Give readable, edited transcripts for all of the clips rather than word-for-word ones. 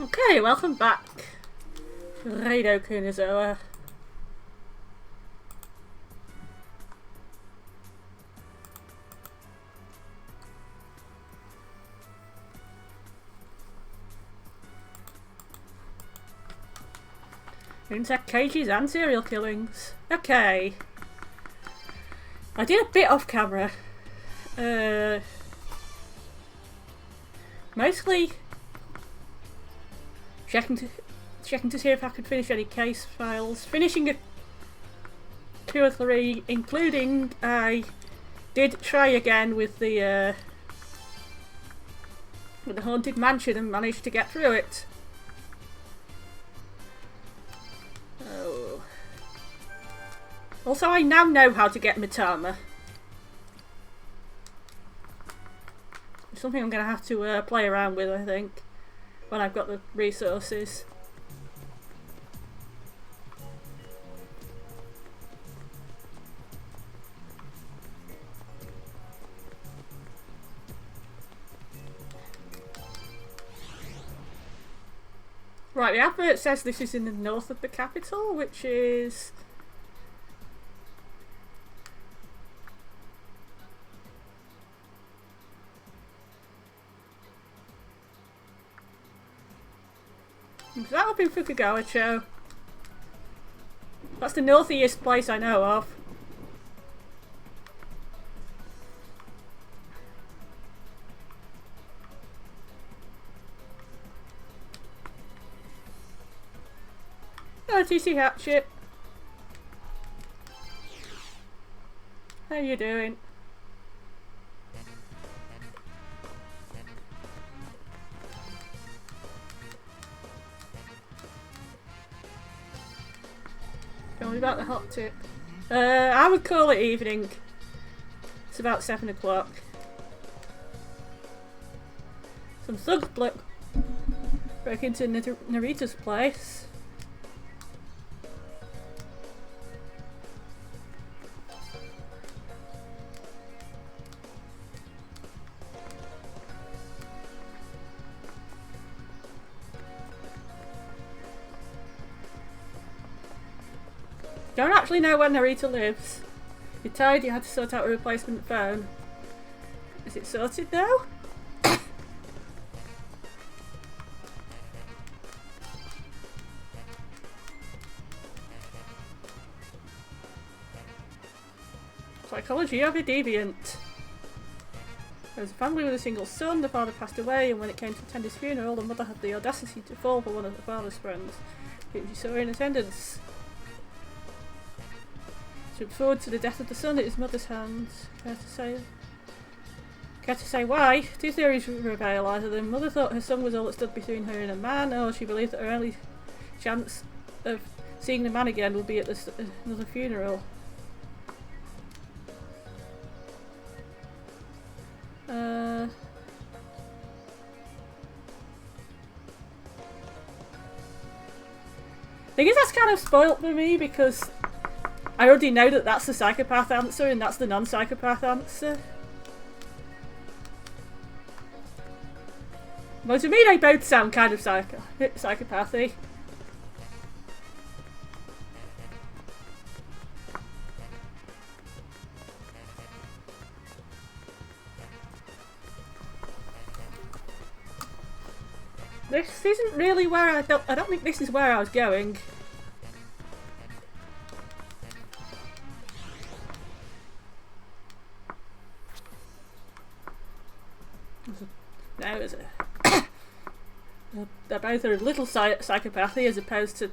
Okay, welcome back to Raidou Kuzunoha. Insect cages and serial killings. Okay. I did a bit off camera. Mostly checking to see if I could finish any case files. Finishing 2 or 3, including I did try again with the Haunted Mansion and managed to get through it. Oh. Also, I now know how to get Matama. It's something I'm going to have to play around with, I think, when I've got the resources. Right, the advert says this is in the north of the capital, which is... that would be Fukugawa-cho. That's the northeast place I know of. Oh, TC Hatchet. How you doing? Tell me about the hot tip. I would call it evening. It's about 7 o'clock. Some thugs break into Narita's place. Don't actually know where Narita lives. You're tired, you had to sort out a replacement phone. Is it sorted now? Psychology of a deviant. There was a family with a single son, the father passed away, and when it came to attend his funeral, the mother had the audacity to fall for one of the father's friends, whom she saw in attendance. She looked forward to the death of the son at his mother's hands. Care to say why? 2 theories prevail. Either the mother thought her son was all that stood between her and a man, or she believed that her only chance of seeing the man again would be at another funeral. I guess that's kind of spoilt for me because I already know that that's the psychopath answer and that's the non-psychopath answer. Well, to me they both sound kind of psychopathy. This isn't really where I don't think this is where I was going. No, is it? They're both a little psychopathy as opposed to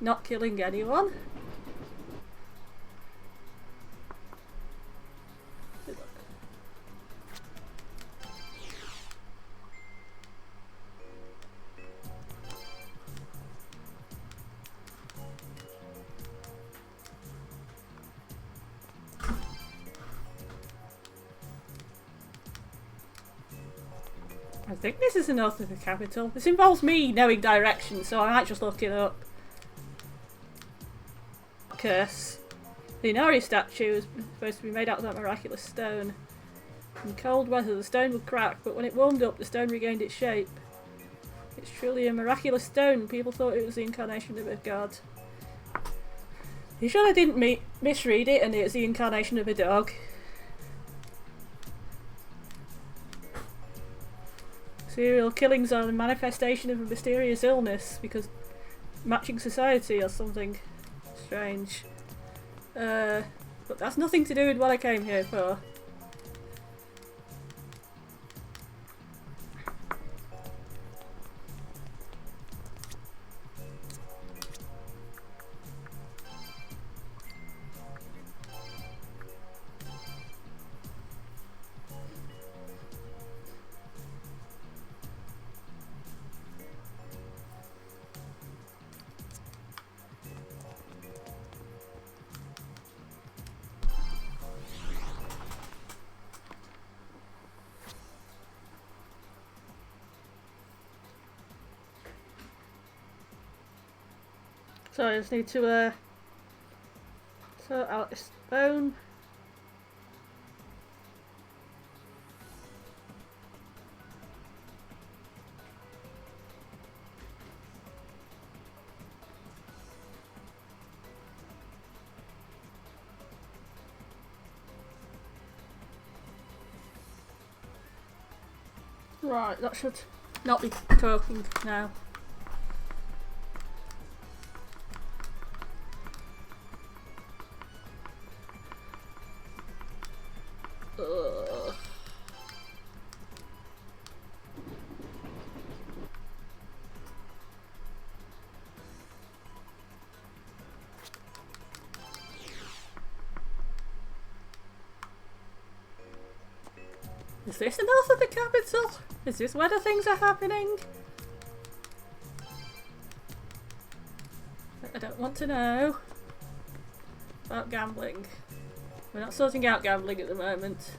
not killing anyone. I think this is the north of the capital. This involves me knowing directions, so I might just look it up. Curse. The Inari statue is supposed to be made out of that miraculous stone. In cold weather, the stone would crack, but when it warmed up, the stone regained its shape. It's truly a miraculous stone. People thought it was the incarnation of a god. You sure I didn't misread it and it's the incarnation of a dog? Serial killings are a manifestation of a mysterious illness because matching society or something strange. But that's nothing to do with what I came here for. So I just need to sort out this bone. Right, that should not be talking now. Is this the north of the capital? Is this where the things are happening? I don't want to know about gambling. We're not sorting out gambling at the moment.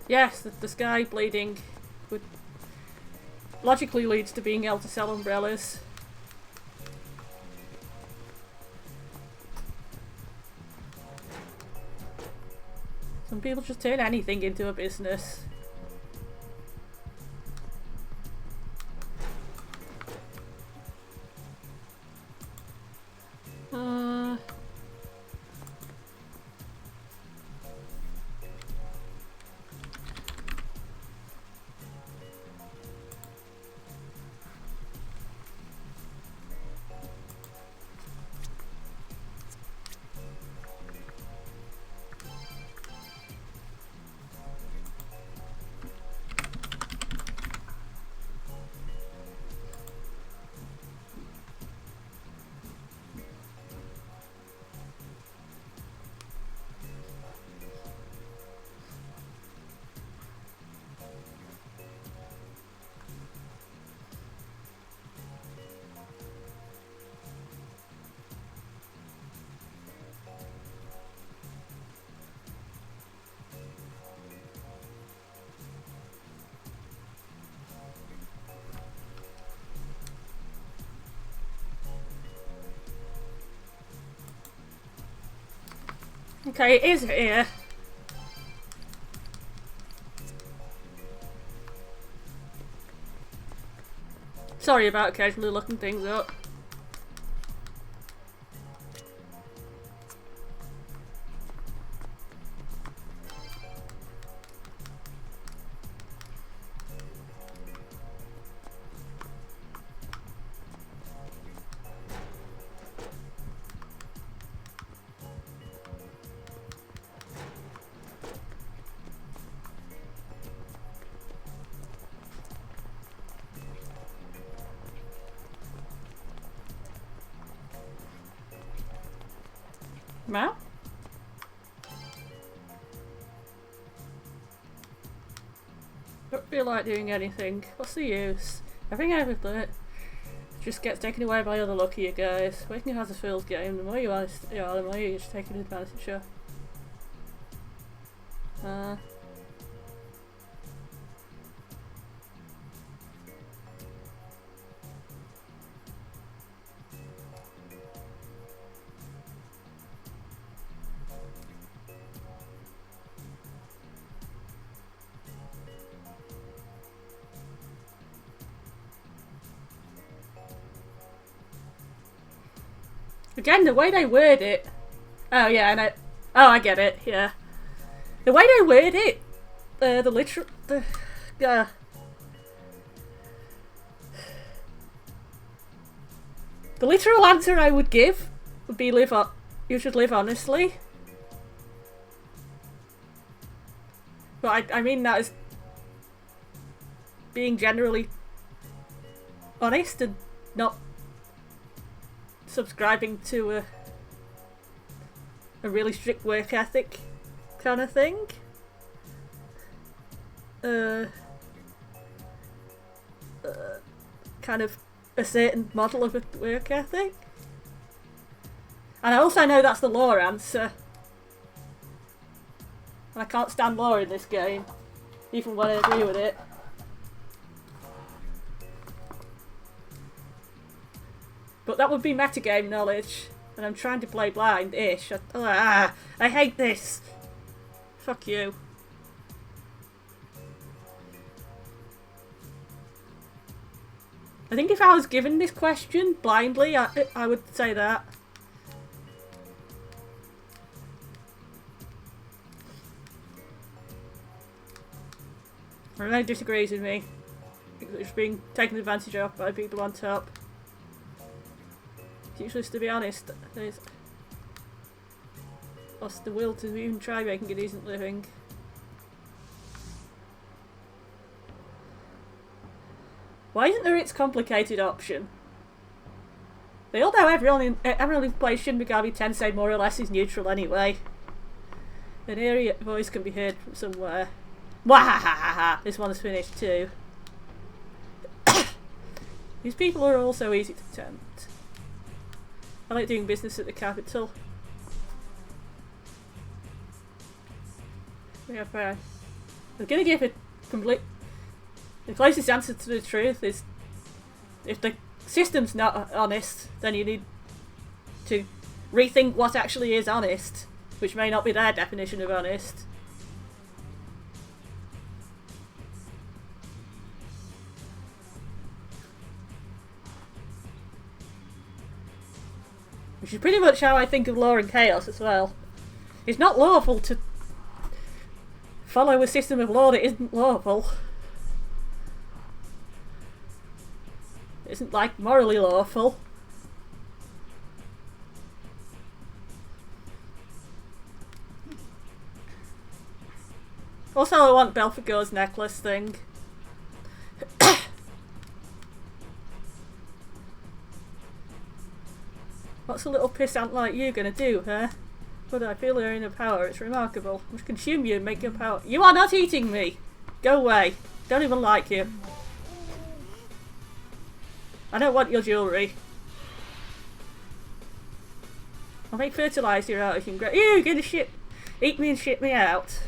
Yes, the sky bleeding would logically leads to being able to sell umbrellas. Some people just turn anything into a business. Okay, it is here. Sorry about occasionally looking things up. Mal? Don't feel like doing anything. What's the use? Everything I've learnt just gets taken away by other luckier guys. Waking has a fool's game. The more you are, the more you're just taking advantage of. Again, the way they word it. Oh yeah, I know. Oh, I get it. Yeah, the way they word it, the literal, the literal answer I would give would be you should live honestly. But I mean that as being generally honest and not subscribing to a really strict work ethic kind of thing. Kind of a certain model of a work ethic. And I also know that's the law answer. And I can't stand law in this game, even when I agree with it. But that would be metagame knowledge, and I'm trying to play blind-ish. I hate this! Fuck you. I think if I was given this question blindly, I would say that. Renee disagrees with me. It's being taken advantage of by people on top. It's useless to be honest. There's lost the will to even try making a decent living. Why isn't there its complicated option? They all know everyone who plays Shin Megami Tensei more or less is neutral anyway. An eerie voice can be heard from somewhere. Wahahaha! This one's finished too. These people are all so easy to tempt. I like doing business at the capital. Yeah, fair. I'm gonna give it complete. The closest answer to the truth is if the system's not honest, then you need to rethink what actually is honest, which may not be their definition of honest. Which is pretty much how I think of law and chaos as well. It's not lawful to follow a system of law that isn't lawful. It isn't like morally lawful. Also, I want Belphegor's necklace thing. What's a little pissant like you gonna do, huh? But I feel your inner power, it's remarkable. I must consume you and make your power. You are not eating me! Go away. Don't even like you. I don't want your jewellery. I'll make fertiliser out of you and grow. You're gonna eat me and shit me out.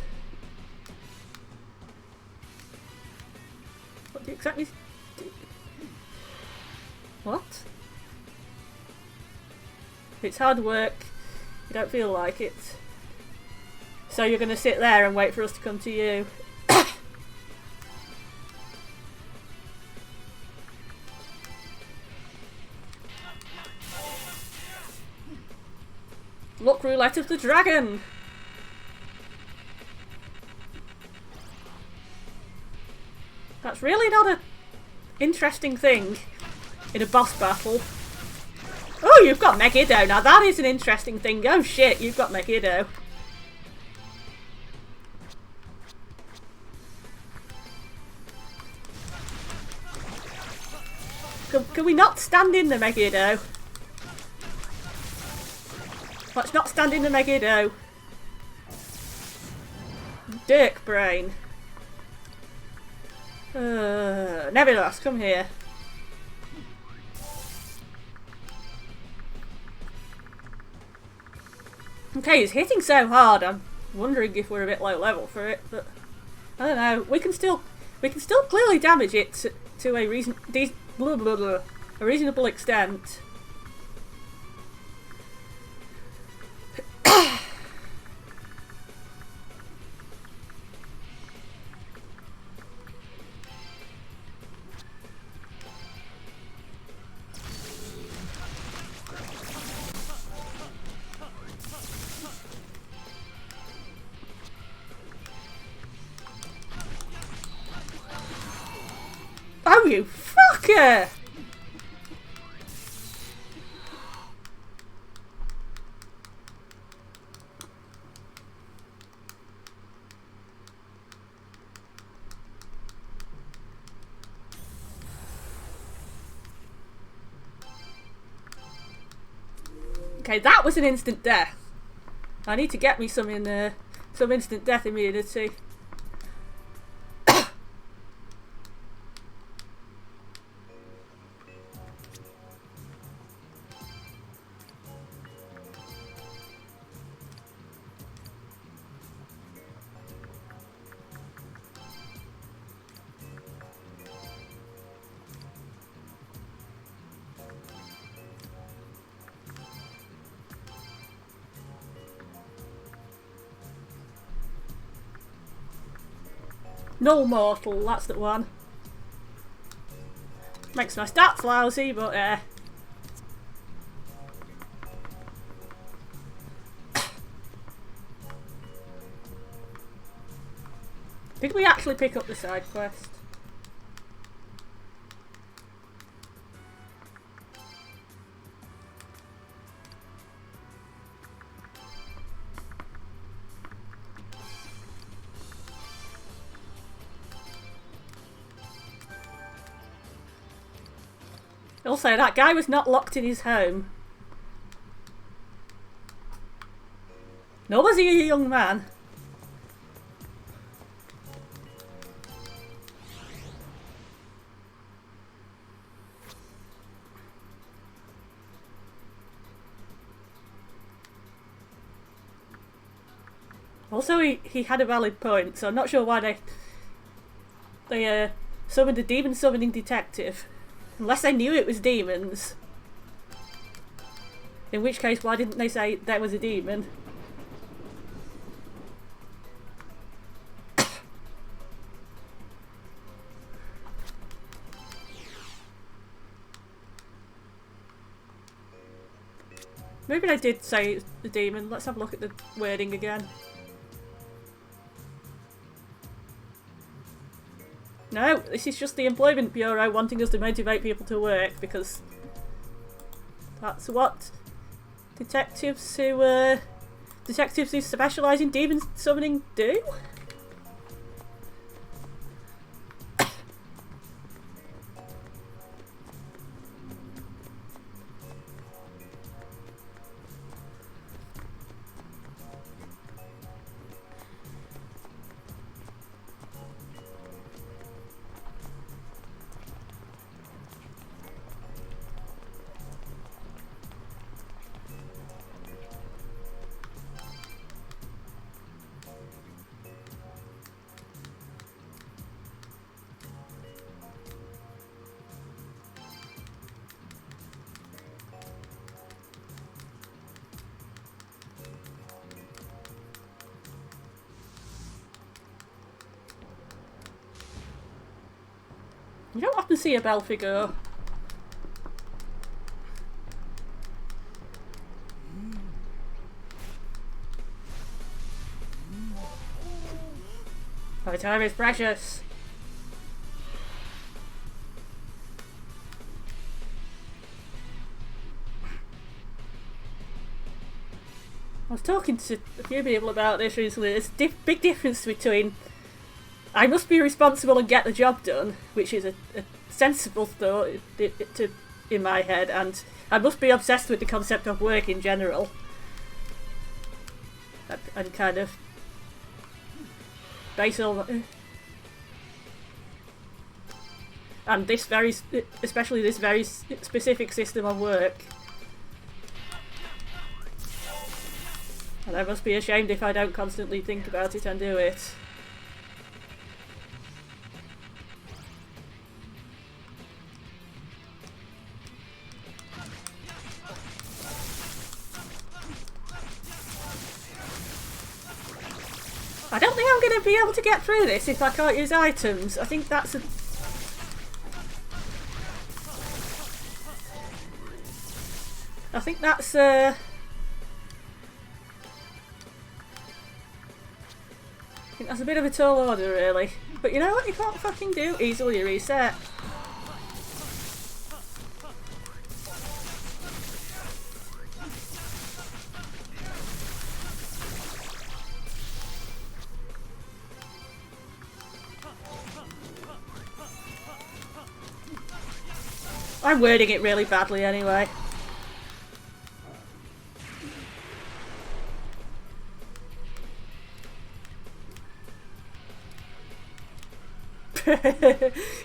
What do you exactly do? What? It's hard work. You don't feel like it. So you're gonna sit there and wait for us to come to you. Luck roulette of the dragon! That's really not an interesting thing in a boss battle. Oh, you've got Megiddo. Now that is an interesting thing. Oh shit, you've got Megiddo. Can we not stand in the Megiddo? Let's not stand in the Megiddo. Dirk brain. Nebulos, come here. Okay, it's hitting so hard. I'm wondering if we're a bit low level for it, but I don't know. We can still clearly damage it to a reasonable extent. Damn you, fucker! Okay, that was an instant death. I need to get me some instant death immunity. Null mortal, that's the one. Makes my stats lousy, but did we actually pick up the side quest? Also, that guy was not locked in his home. Nor was he a young man. Also, he had a valid point, so I'm not sure why they summoned a demon summoning detective. Unless they knew it was demons. In which case, why didn't they say there was a demon? Maybe they did say the demon. Let's have a look at the wording again. No, this is just the Employment Bureau wanting us to motivate people to work because that's what detectives who specialise in demon summoning do. You don't often see a Belfigur. My time is precious. I was talking to a few people about this recently. There's a big difference between I must be responsible and get the job done, which is a sensible thought in my head, and I must be obsessed with the concept of work in general. And kind of base all... And this especially this very specific system of work. And I must be ashamed if I don't constantly think about it and do it. I don't think I'm going to be able to get through this if I can't use items. I think that's a... I think that's a bit of a tall order, really. But you know what you can't fucking do? Easily reset. I'm wording it really badly anyway.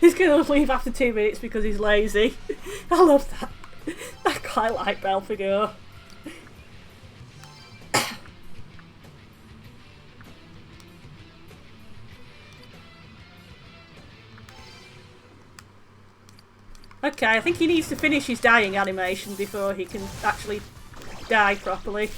He's gonna leave after 2 minutes because he's lazy. I love that. I quite like Belphegor. Okay, I think he needs to finish his dying animation before he can actually die properly.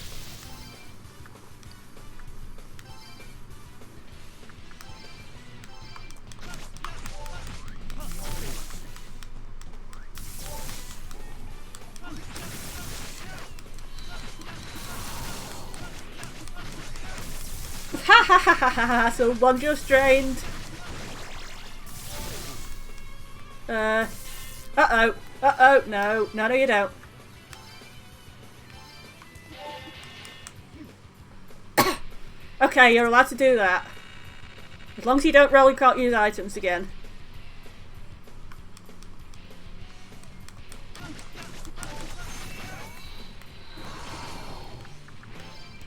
Ha ha ha ha ha! So one just drained. Uh-oh. Uh-oh. No. No, no you don't. Okay, you're allowed to do that. As long as you don't really can't use items again.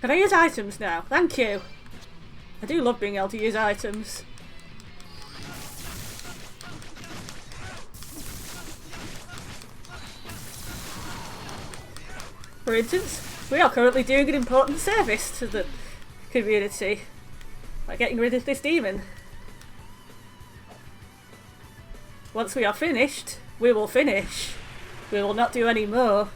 Can I use items now? Thank you. I do love being able to use items. For instance, we are currently doing an important service to the community by getting rid of this demon. Once we are finished, we will finish. We will not do any more.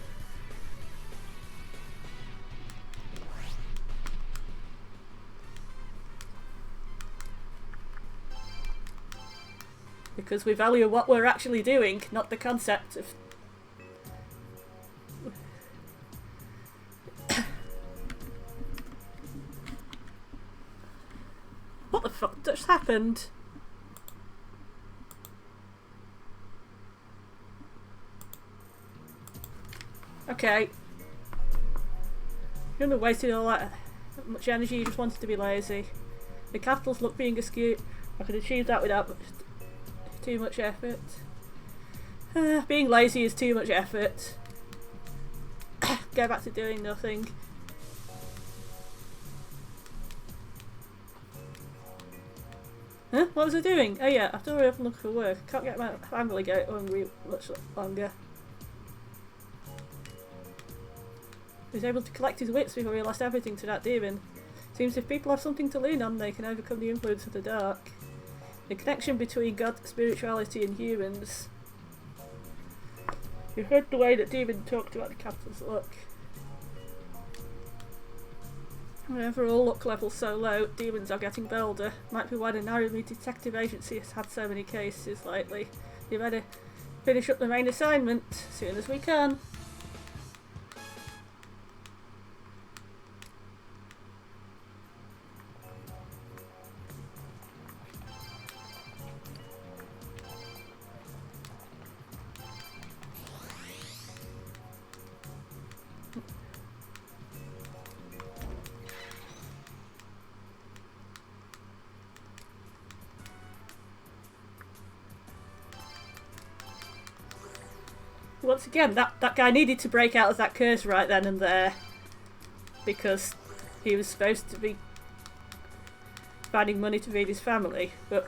Because we value what we're actually doing, not the concept of... What the fuck just happened? Okay. You haven't wasted all that much energy, you just wanted to be lazy. The capitals look being askew. I could achieve that without too much effort. Being lazy is too much effort. Go back to doing nothing. Huh? What was I doing? Oh yeah, I've already opened looking for work. I can't get my family go hungry much longer. He was able to collect his wits before he lost everything to that demon. Seems if people have something to lean on, they can overcome the influence of the dark. The connection between God, spirituality and humans. You heard the way that demon talked about the capital's luck. Overall luck level so low, demons are getting bolder. Might be why the Narumi Detective Agency has had so many cases lately. You better finish up the main assignment as soon as we can. Once again, that guy needed to break out of that curse right then and there. Because he was supposed to be finding money to feed his family, but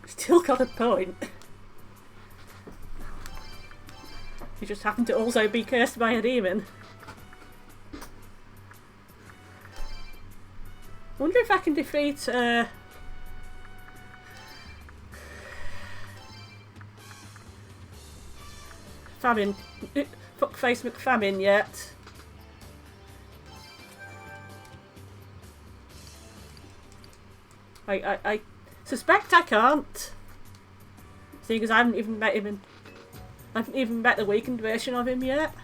still got a point. He just happened to also be cursed by a demon. I wonder if I can defeat Famine. Fuckface McFamine yet. I suspect I can't. Seeing as I haven't even met him in... I haven't even met the weakened version of him yet.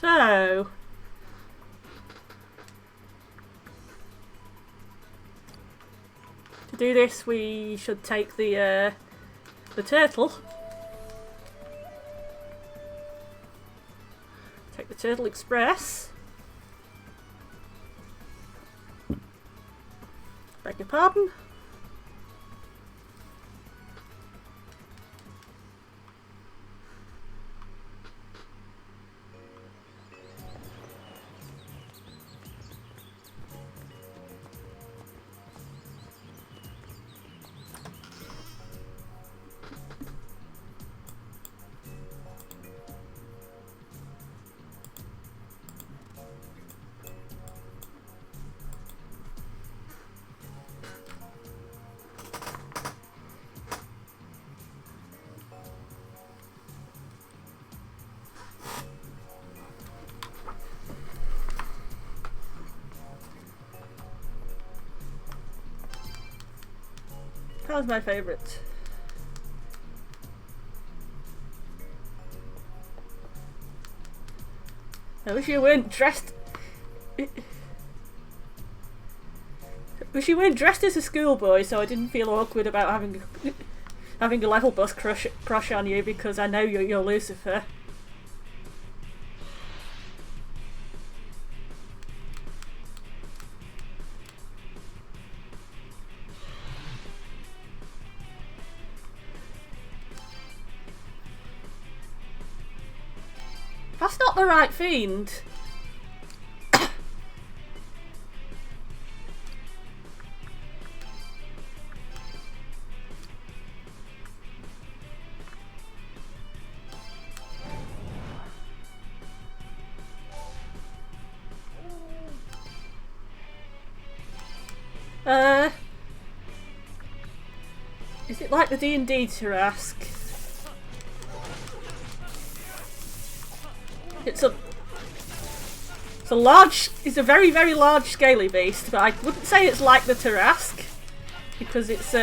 So... to do this we should take the turtle. Take the Turtle Express. Beg your pardon. That was my favourite. I wish you weren't dressed... wish you weren't dressed as a schoolboy so I didn't feel awkward about having a level bus crush on you because I know you're Lucifer. That's not the right fiend. Is it like the D&D Tarask? It's a very, very large scaly beast, but I wouldn't say it's like the Tarask because it's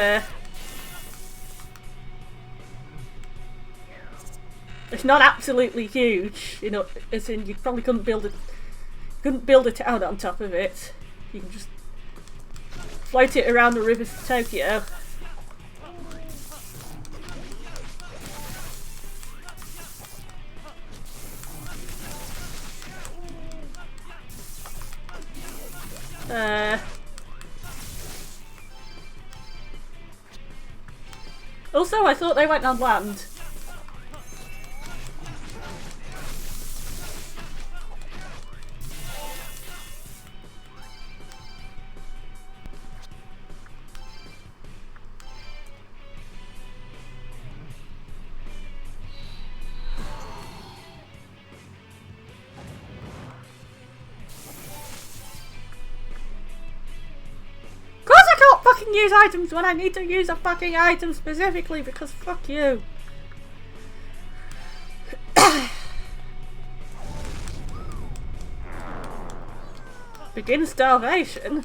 not absolutely huge, you know, as in you probably couldn't build a town on top of it. You can just float it around the rivers of Tokyo. Also, I thought they went on land. Use items when I need to use a fucking item specifically because fuck you. Begin starvation?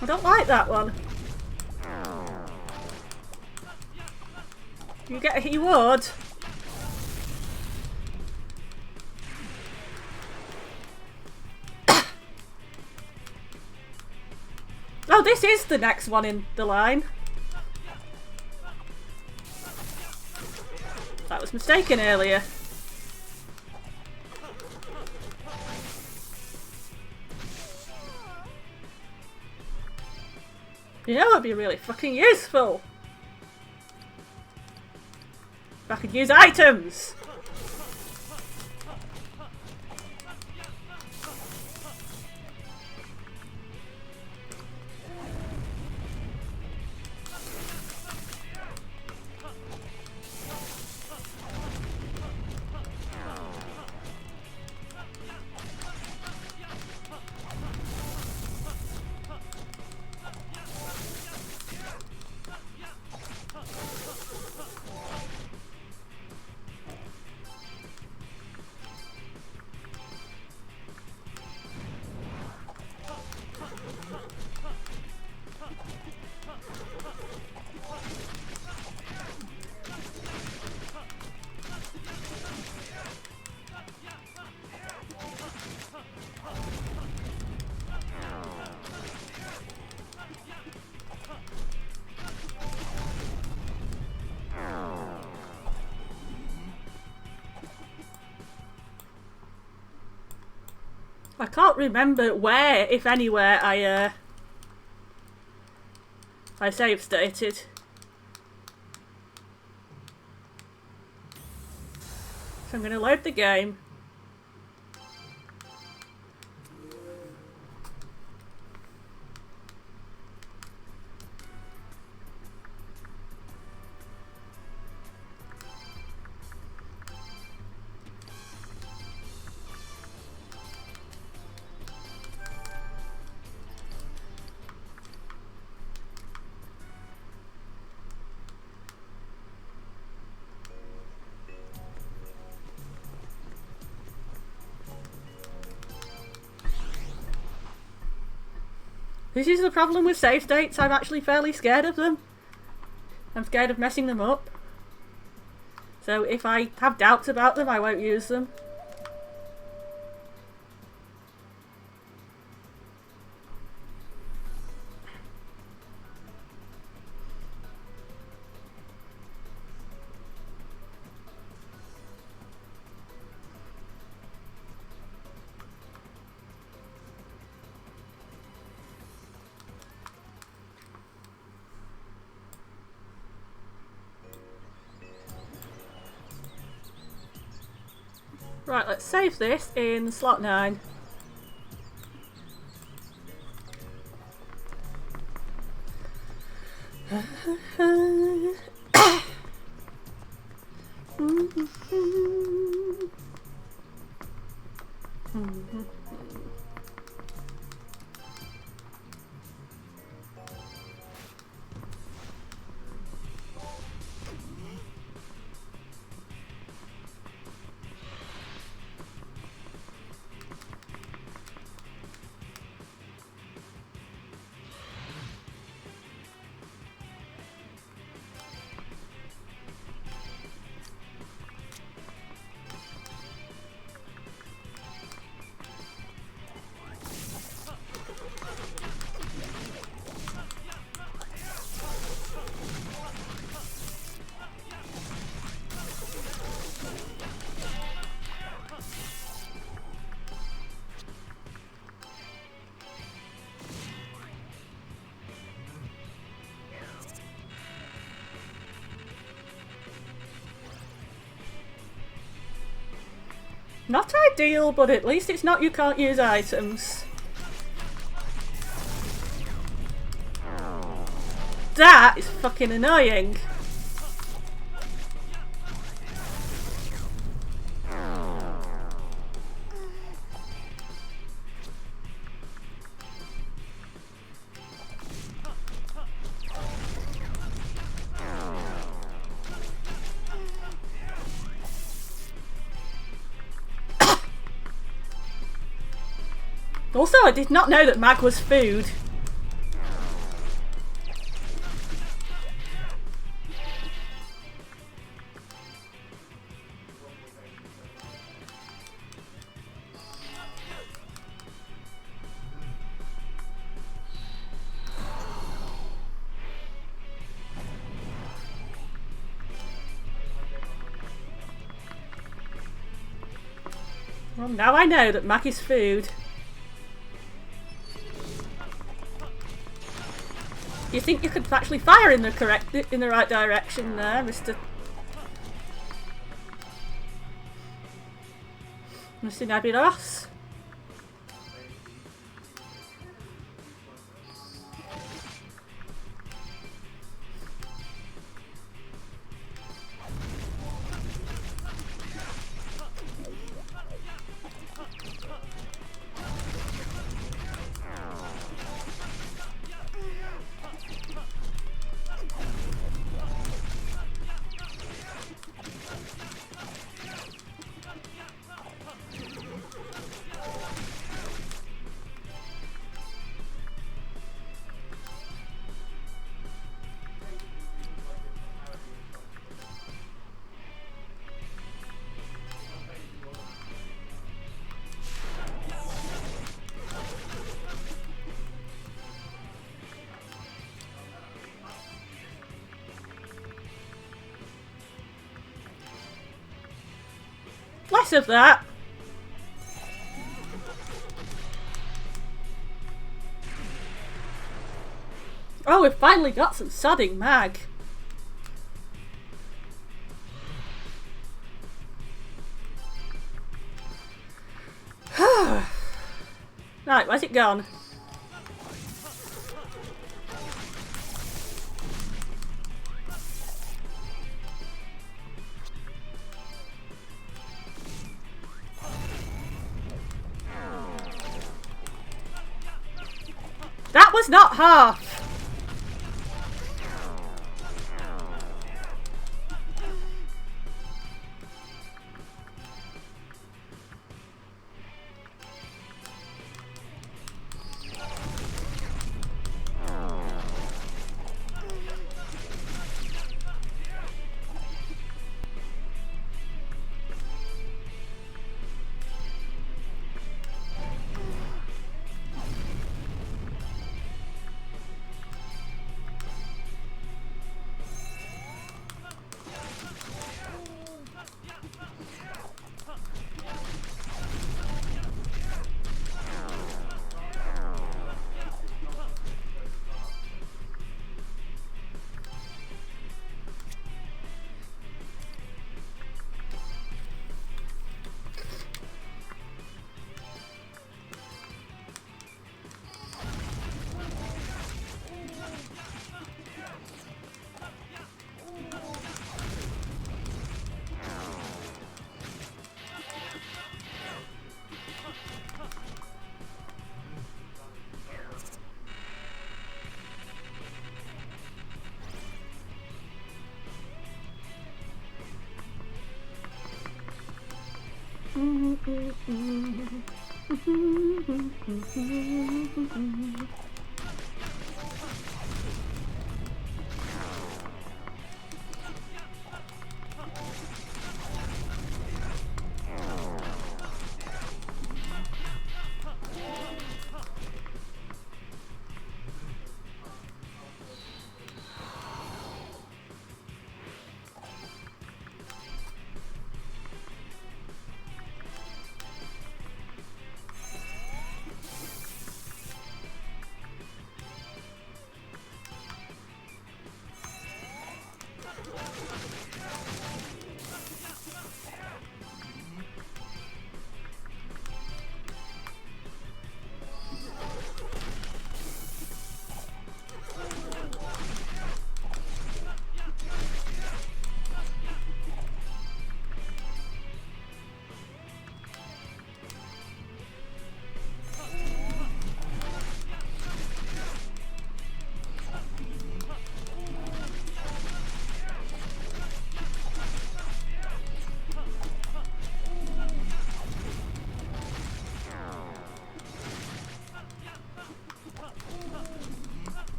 I don't like that one. You get a reward. Oh, this is the next one in the line. I was mistaken earlier. You know, it'd be really fucking useful if I could use items. I can't remember where, if anywhere, I save stated. So I'm going to load the game. This is the problem with save states, I'm actually fairly scared of them. I'm scared of messing them up. So if I have doubts about them, I won't use them. Right, let's save this in slot 9. Not ideal, but at least it's not you can't use items. That is fucking annoying. Also, I did not know that mag was food. Well, now I know that mag is food. You think you could actually fire in the right direction there, Mr. Nebulos? Less of that. Oh, we've finally got some sodding mag. Right, where's it gone? That was not half!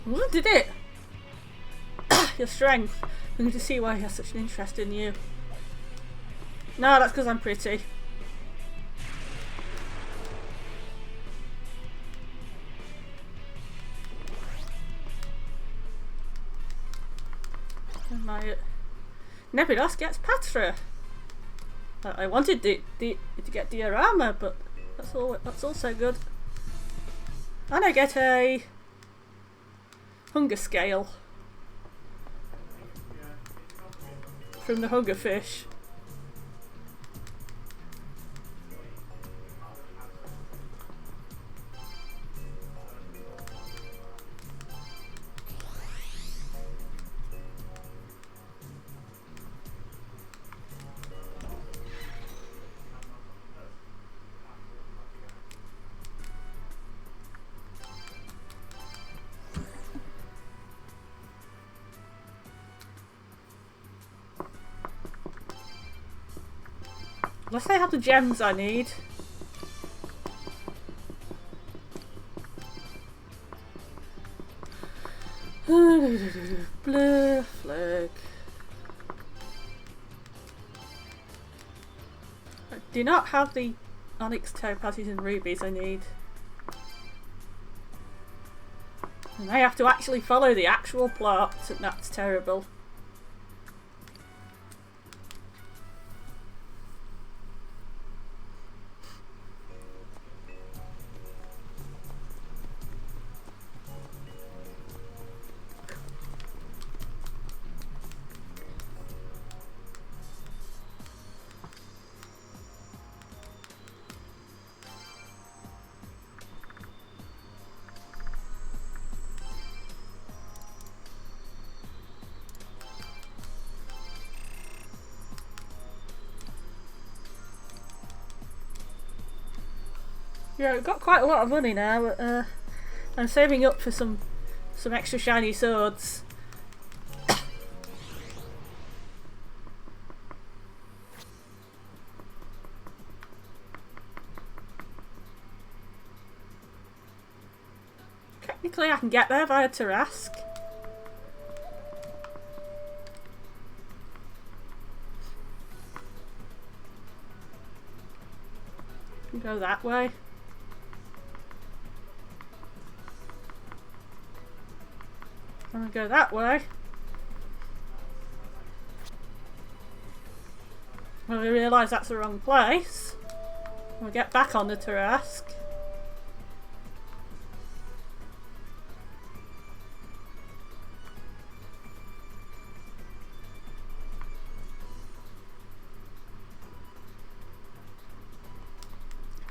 What did it? Your strength. I'm going to see why he has such an interest in you. No, that's because I'm pretty. Nepidos gets Patra. I wanted to get diorama, but that's also good. And I get a hunger scale from the hunger fish. Unless they have the gems I need. Blue flag. I do not have the onyx, topazes and rubies I need. And I have to actually follow the actual plot, and that's terrible. Yeah, I've got quite a lot of money now, but I'm saving up for some extra shiny swords. Technically I can get there via Tarask. Go that way. I'm gonna go that way. Well, we realise that's the wrong place. We'll get back on the Tarask.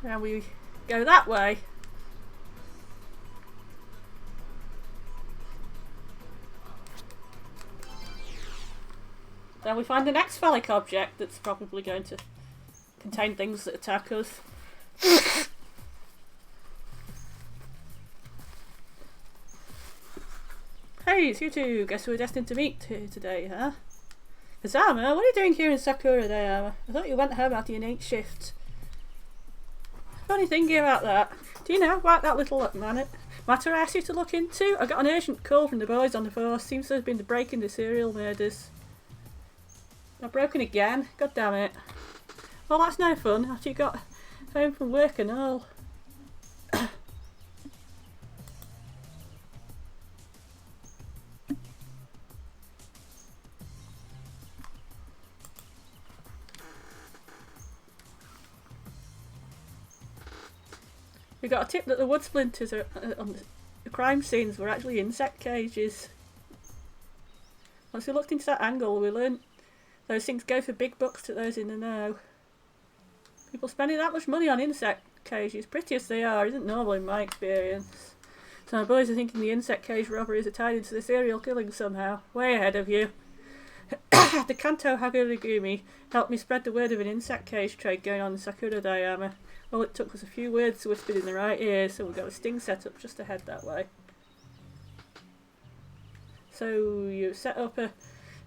Now we go that way. Then we find the next phallic object that's probably going to contain things that attack us. Hey, it's you two. Guess we're destined to meet here today, huh? Kazama, what are you doing here in Sakura Dayama? I thought you went home after your night shift. Funny thinking about that. Do you know what that little matter I asked you to look into? I got an urgent call from the boys on the force. Seems to have been the break into serial murders. I've broken again. God damn it. Well, that's no fun after you got home from work and all. We got a tip that the wood splinters on the crime scenes were actually insect cages. Once we looked into that angle, we learned those things go for big bucks to those in the know. People spending that much money on insect cages, pretty as they are, isn't normal in my experience. So my boys are thinking the insect cage robberies are tied into the serial killing somehow. Way ahead of you. The Kanto Hagurigumi helped me spread the word of an insect cage trade going on in Sakura Dayama. All it took was a few words whispered in the right ear, so we got a sting set up just ahead that way. So you set up a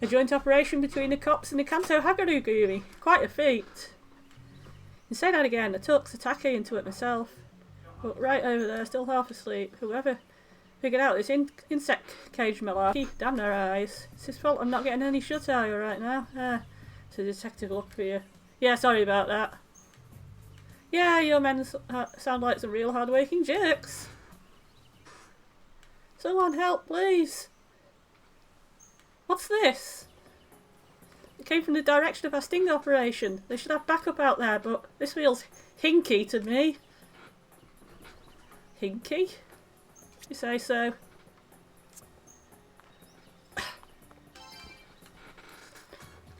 joint operation between the cops and the Kanto Hagurigumi. Quite a feat. You say that again, I took Satake into it myself. But right over there, still half asleep. Whoever figured out this insect cage malarkey, damn their eyes. It's his fault I'm not getting any shut-eye right now. It's a detective look for you. Yeah, sorry about that. Yeah, your men sound like some real hard-working jerks. Someone help, please. What's this? It came from the direction of our sting operation. They should have backup out there, but this feels hinky to me. Hinky? You say so.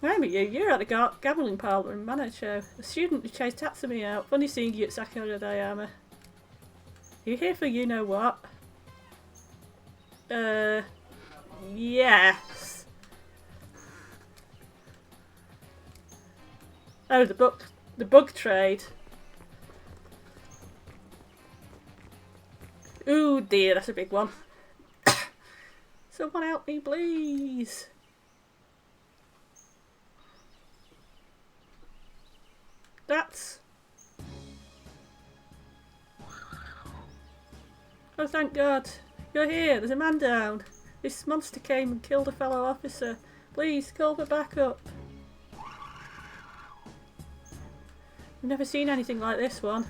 Remember you're at the gambling parlour in Manacho. A student who chased Tatsumi out. Funny seeing you at Sakura Dayama. Are you here for you know what? Yes. Oh, the bug trade. Ooh dear, that's a big one. Someone help me, please. That's... Oh, thank God. You're here. There's a man down. This monster came and killed a fellow officer. Please, call for backup. I've never seen anything like this one.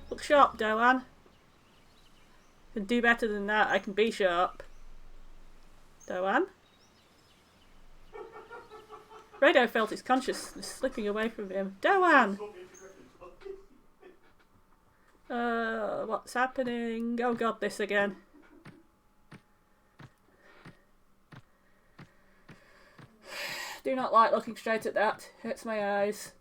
Look sharp, Doan. I can do better than that. I can be sharp. Doan? Raidou felt his consciousness slipping away from him. Doan! What's happening? Oh God, this again. Do not like looking straight at that. Hurts my eyes.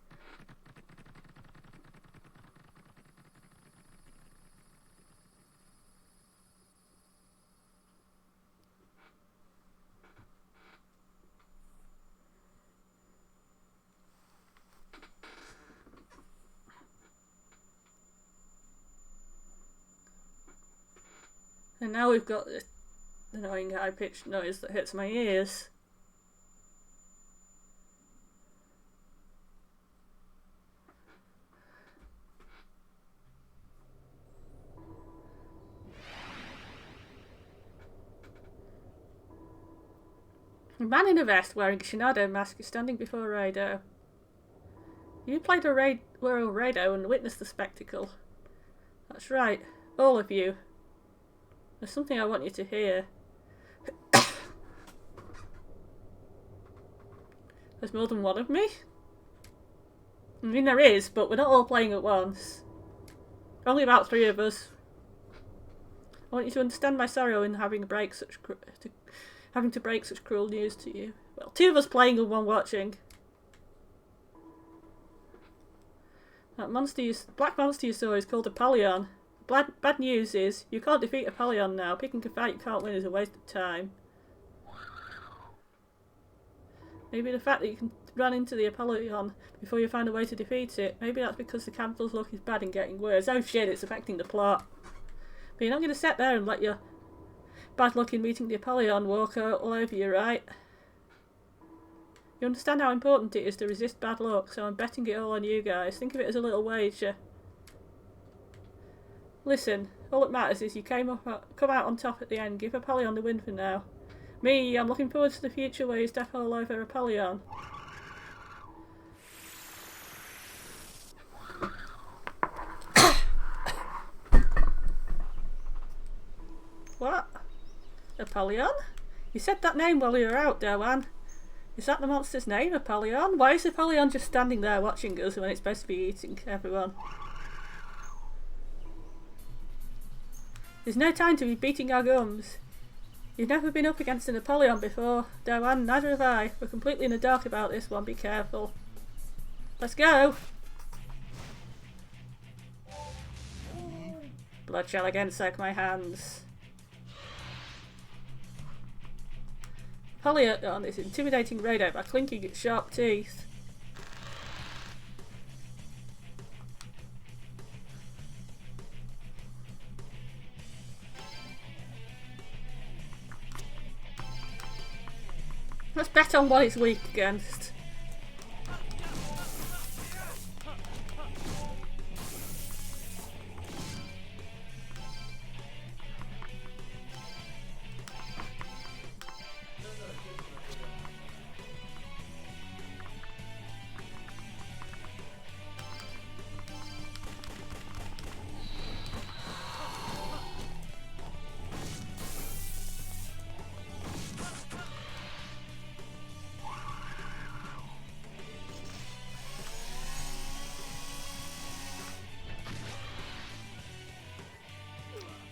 And now we've got the annoying high-pitched noise that hits my ears. A man in a vest wearing a Shinado mask is standing before Raidou. You played were a Raidou and witnessed the spectacle. That's right, all of you. There's something I want you to hear. There's more than one of me? I mean, there is, but we're not all playing at once. Only about 3 of us. I want you to understand my sorrow in having to break such cruel news to you. Well, 2 of us playing and 1 watching. That black monster you saw is called Abaddon. Bad news is, you can't defeat Abaddon now. Picking a fight you can't win is a waste of time. Maybe the fact that you can run into the Abaddon before you find a way to defeat it, maybe that's because the capital's luck is bad and getting worse. Oh shit, it's affecting the plot. But you're not going to sit there and let your bad luck in meeting the Abaddon walk all over you, right? You understand how important it is to resist bad luck, so I'm betting it all on you guys. Think of it as a little wager. Listen, all that matters is you come out on top at the end. Give Abaddon the win for now. Me, I'm looking forward to the future where you step all over Abaddon. What? Abaddon? You said that name while you were out, Doan. Is that the monster's name, Abaddon? Why is Abaddon just standing there watching us when it's supposed to be eating everyone? There's no time to be beating our gums. You've never been up against an Abaddon before, Doan. Neither have I. We're completely in the dark about this one. Be careful. Let's go! Blood shall again soak my hands. Abaddon is intimidating Raidou by clinking its sharp teeth. Let's bet on what it's weak against.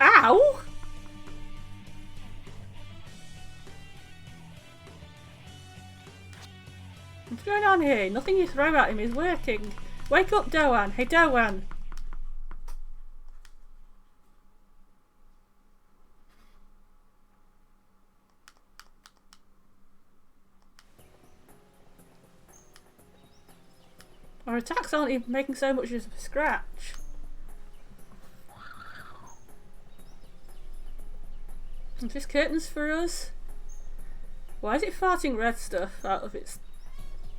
Ow! What's going on here? Nothing you throw at him is working. Wake up, Doan. Hey, Doan. Our attacks aren't even making so much as a scratch. Is this curtains for us? Why is it farting red stuff out of its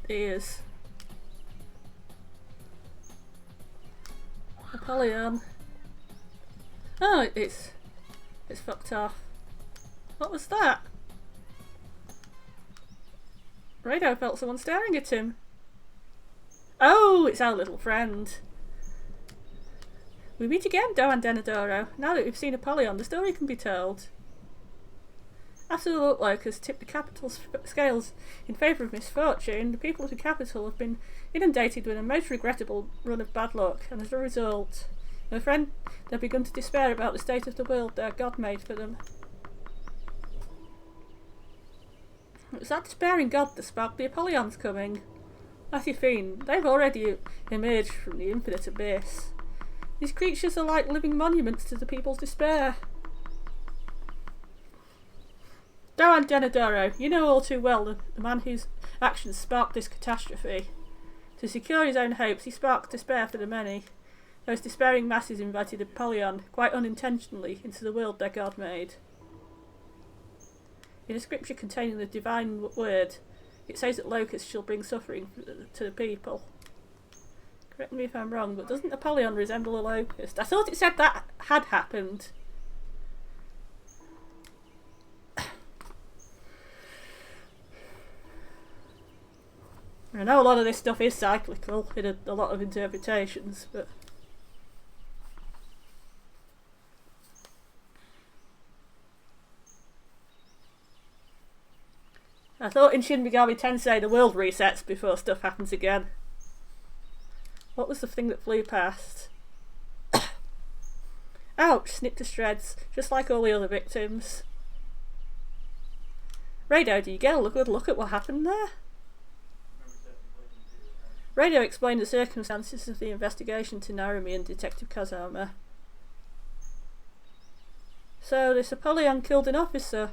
ears? Apollyon. Oh, it's fucked off. What was that? Raidou felt someone staring at him. Oh, it's our little friend. We meet again, Doan Denadoro. Now that we've seen Apollyon, the story can be told. After the Look has tipped the capital's scales in favour of misfortune, the people of the capital have been inundated with a most regrettable run of bad luck, and as a result, my friend, they've begun to despair about the state of the world their God made for them. It was that despairing God that sparked the Apollon's coming. As you've seen, they've already emerged from the infinite abyss. These creatures are like living monuments to the people's despair. Doan Denadoro, you know all too well the man whose actions sparked this catastrophe. To secure his own hopes, he sparked despair for the many. Those despairing masses invited Apollyon, quite unintentionally, into the world their God made. In a scripture containing the divine word, it says that locusts shall bring suffering to the people. Correct me if I'm wrong, but doesn't Apollyon resemble a locust? I thought it said that had happened. I know a lot of this stuff is cyclical in a lot of interpretations, but I thought in Shin Megami Tensei the world resets before stuff happens again. What was the thing that flew past? Ouch! Snipped to shreds, just like all the other victims. Raidou, do you get a good look at what happened there? Raidou explained the circumstances of the investigation to Narumi and Detective Kazama. So this Apollyon killed an officer.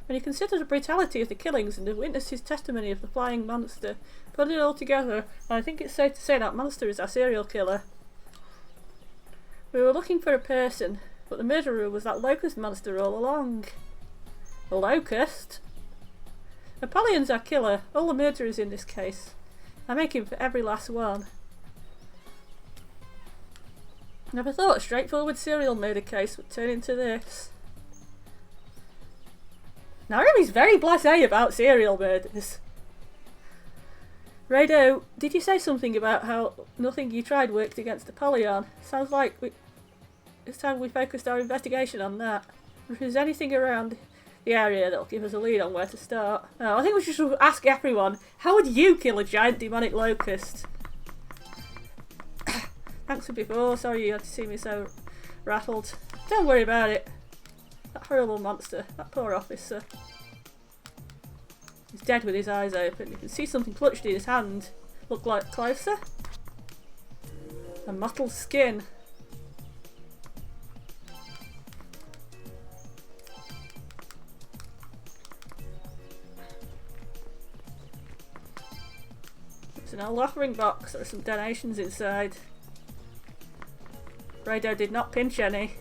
When you consider the brutality of the killings and the witness's testimony of the flying monster, put it all together, and I think it's safe to say that monster is our serial killer. We were looking for a person, but the murderer was that locust monster all along. A locust? Apollon's our killer, all the murderers in this case. I make him for every last one. Never thought a straightforward serial murder case would turn into this. Narumi's very blasé about serial murders. Raidou, did you say something about how nothing you tried worked against Apollyon? Sounds like it's time we focused our investigation on that. If there's anything around the area that'll give us a lead on where to start. Oh, I think we should ask everyone, how would you kill a giant demonic locust? Thanks for before, sorry you had to see me so rattled. Don't worry about it. That horrible monster, that poor officer. He's dead with his eyes open. You can see something clutched in his hand. Look like closer. A mottled skin. It's an old offering box. There are some donations inside. Raidou did not pinch any.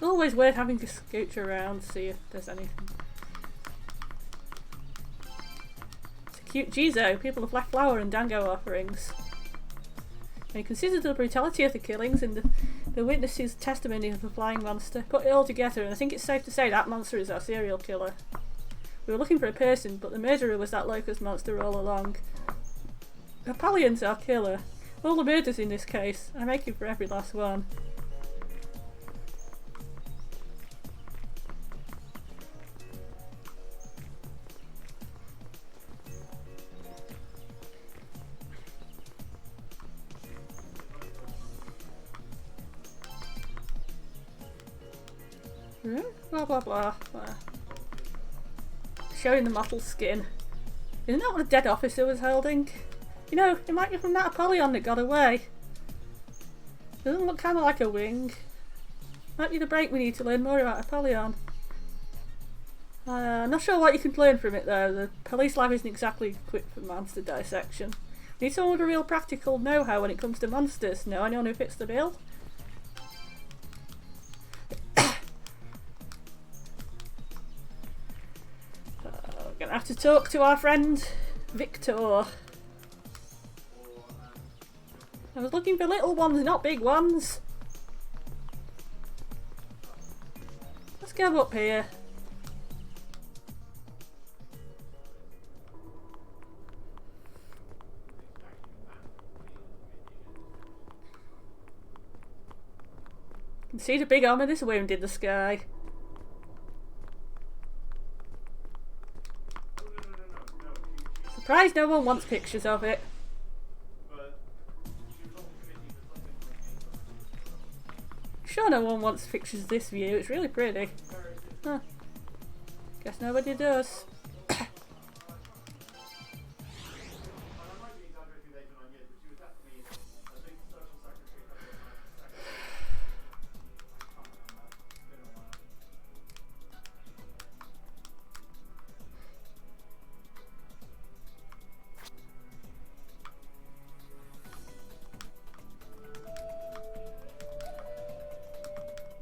Always worth having to scooch around, see if there's anything. It's a cute Jizo. People have left flower and dango offerings. When you consider the brutality of the killings and the witness's testimony of the flying monster, put it all together, and I think it's safe to say that monster is our serial killer. We were looking for a person, but the murderer was that locust monster all along. Apollon's our killer. All the murders in this case. I make him for every last one. Blah blah blah. Showing the mottled skin. Isn't that what a dead officer was holding? You know, it might be from that Apollyon that got away. Doesn't look kind of like a wing. Might be the break we need to learn more about Apollyon. Not sure what you can learn from it though. The police lab isn't exactly equipped for monster dissection. Need someone with a real practical know-how when it comes to monsters. Know anyone who fits the bill? We're gonna have to talk to our friend Victor. I was looking for little ones, not big ones. Let's go up here. You can see the big ominous wind in the sky. Surprised no one wants pictures of it. Sure no one wants pictures of this view, it's really pretty. Huh. Guess nobody does.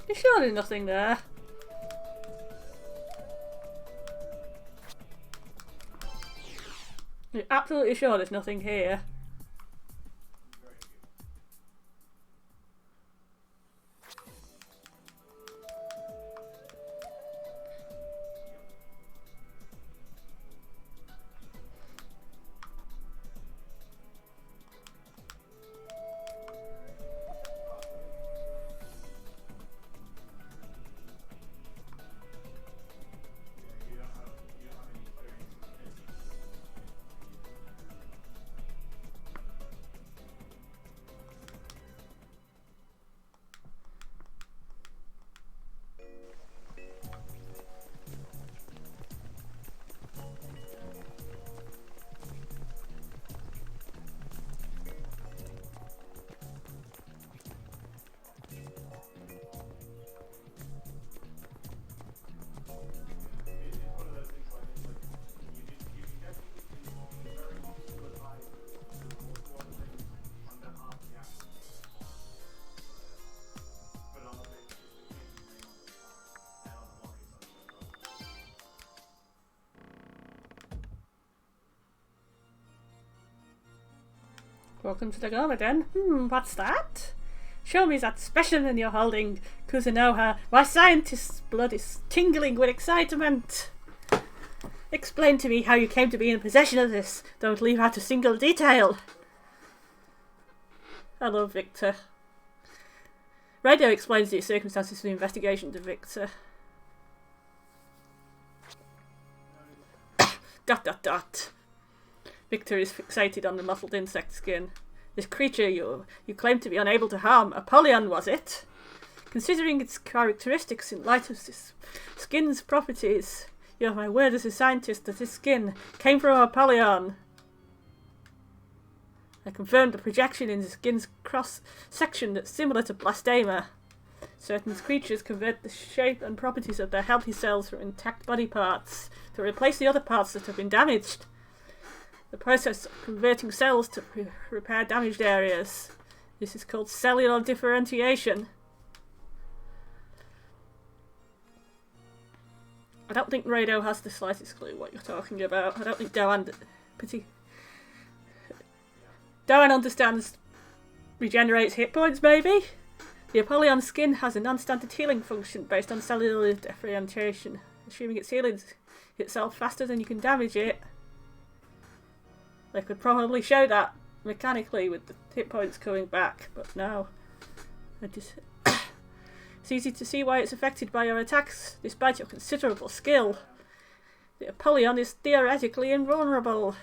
You sure there's nothing there? You're absolutely sure there's nothing here? Welcome to the Abaddon. What's that? Show me that specimen you're holding, Kuzunoha. My scientist's blood is tingling with excitement. Explain to me how you came to be in possession of this. Don't leave out a single detail. Hello, Victor. Raidou explains the circumstances of the investigation to Victor. ... Victor is fixated on the muffled insect skin. This creature you claim to be unable to harm, Apollyon, was it? Considering its characteristics in light of this skin's properties, you have my word as a scientist that this skin came from Apollyon. I confirmed the projection in the skin's cross-section that's similar to blastema. Certain creatures convert the shape and properties of their healthy cells from intact body parts to replace the other parts that have been damaged. The process of converting cells to repair damaged areas. This is called cellular differentiation. I don't think Raidou has the slightest clue what you're talking about. I don't think Doan understands regenerates hit points, maybe? The Apollyon skin has a non-standard healing function based on cellular differentiation. Assuming it's healing itself faster than you can damage it. They could probably show that mechanically with the hit points coming back, but no. It's easy to see why it's affected by your attacks, despite your considerable skill. The Apollyon is theoretically invulnerable.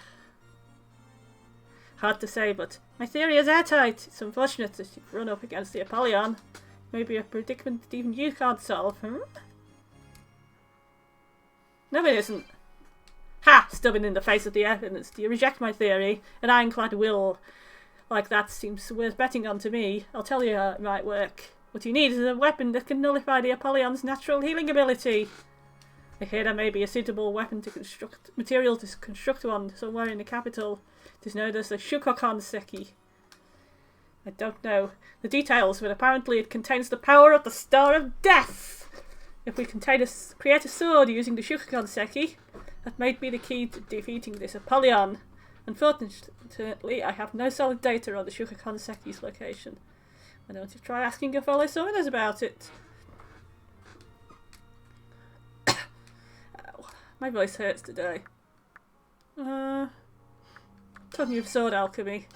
Hard to say, but my theory is airtight. It's unfortunate that you've run up against the Apollyon. Maybe a predicament that even you can't solve, No, it isn't. Ha! Stubbing in the face of the evidence. Do you reject my theory? An ironclad will like that seems worth betting on to me. I'll tell you how it might work. What you need is a weapon that can nullify the Apollyon's natural healing ability. I hear there may be a suitable weapon to construct, material to construct one somewhere in the capital. It is known as the Shukokan Seki. I don't know the details, but apparently it contains the power of the Star of Death. If we create a sword using the Shukokan Seki, that may be the key to defeating this Apollyon. Unfortunately, I have no solid data on the Shukokan Seki's location. Why don't you try asking your fellow summoners about it? Ow, my voice hurts today. Talking of sword alchemy,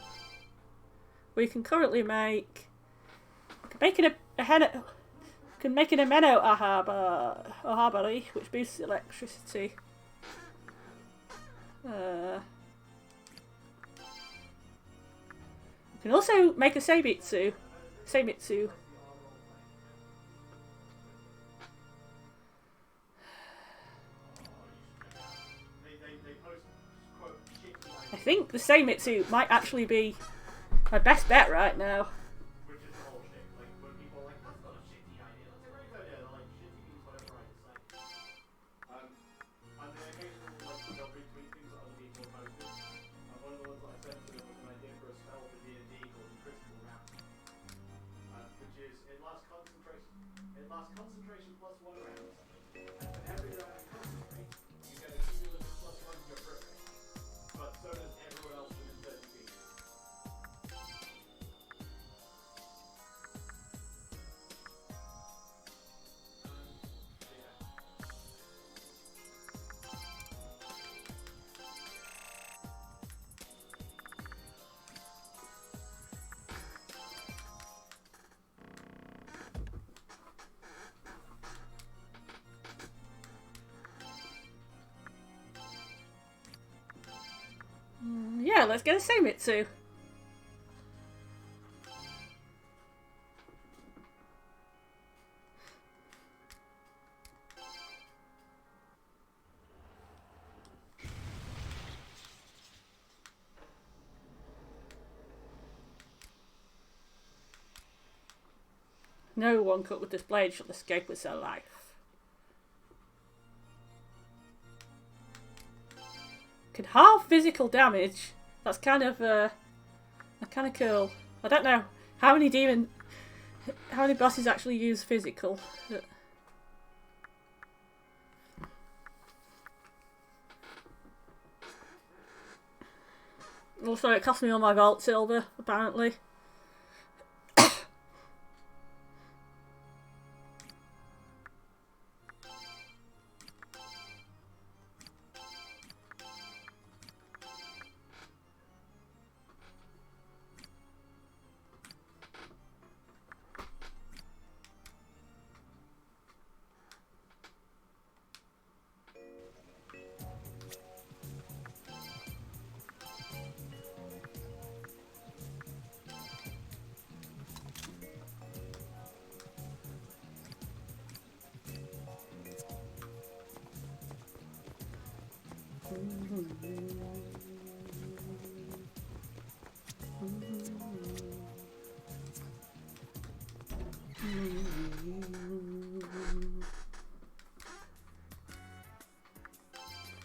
we can currently make an ameno ahabari, which boosts electricity. We can also make a Seimitsu. I think the Seimitsu might actually be my best bet right now. Yeah, let's get a Seimitsu. No one cut with this blade shall escape with their life. Can halve physical damage. That's kind of cool. I don't know how many bosses actually use physical. Also, it cost me all my vault silver, apparently.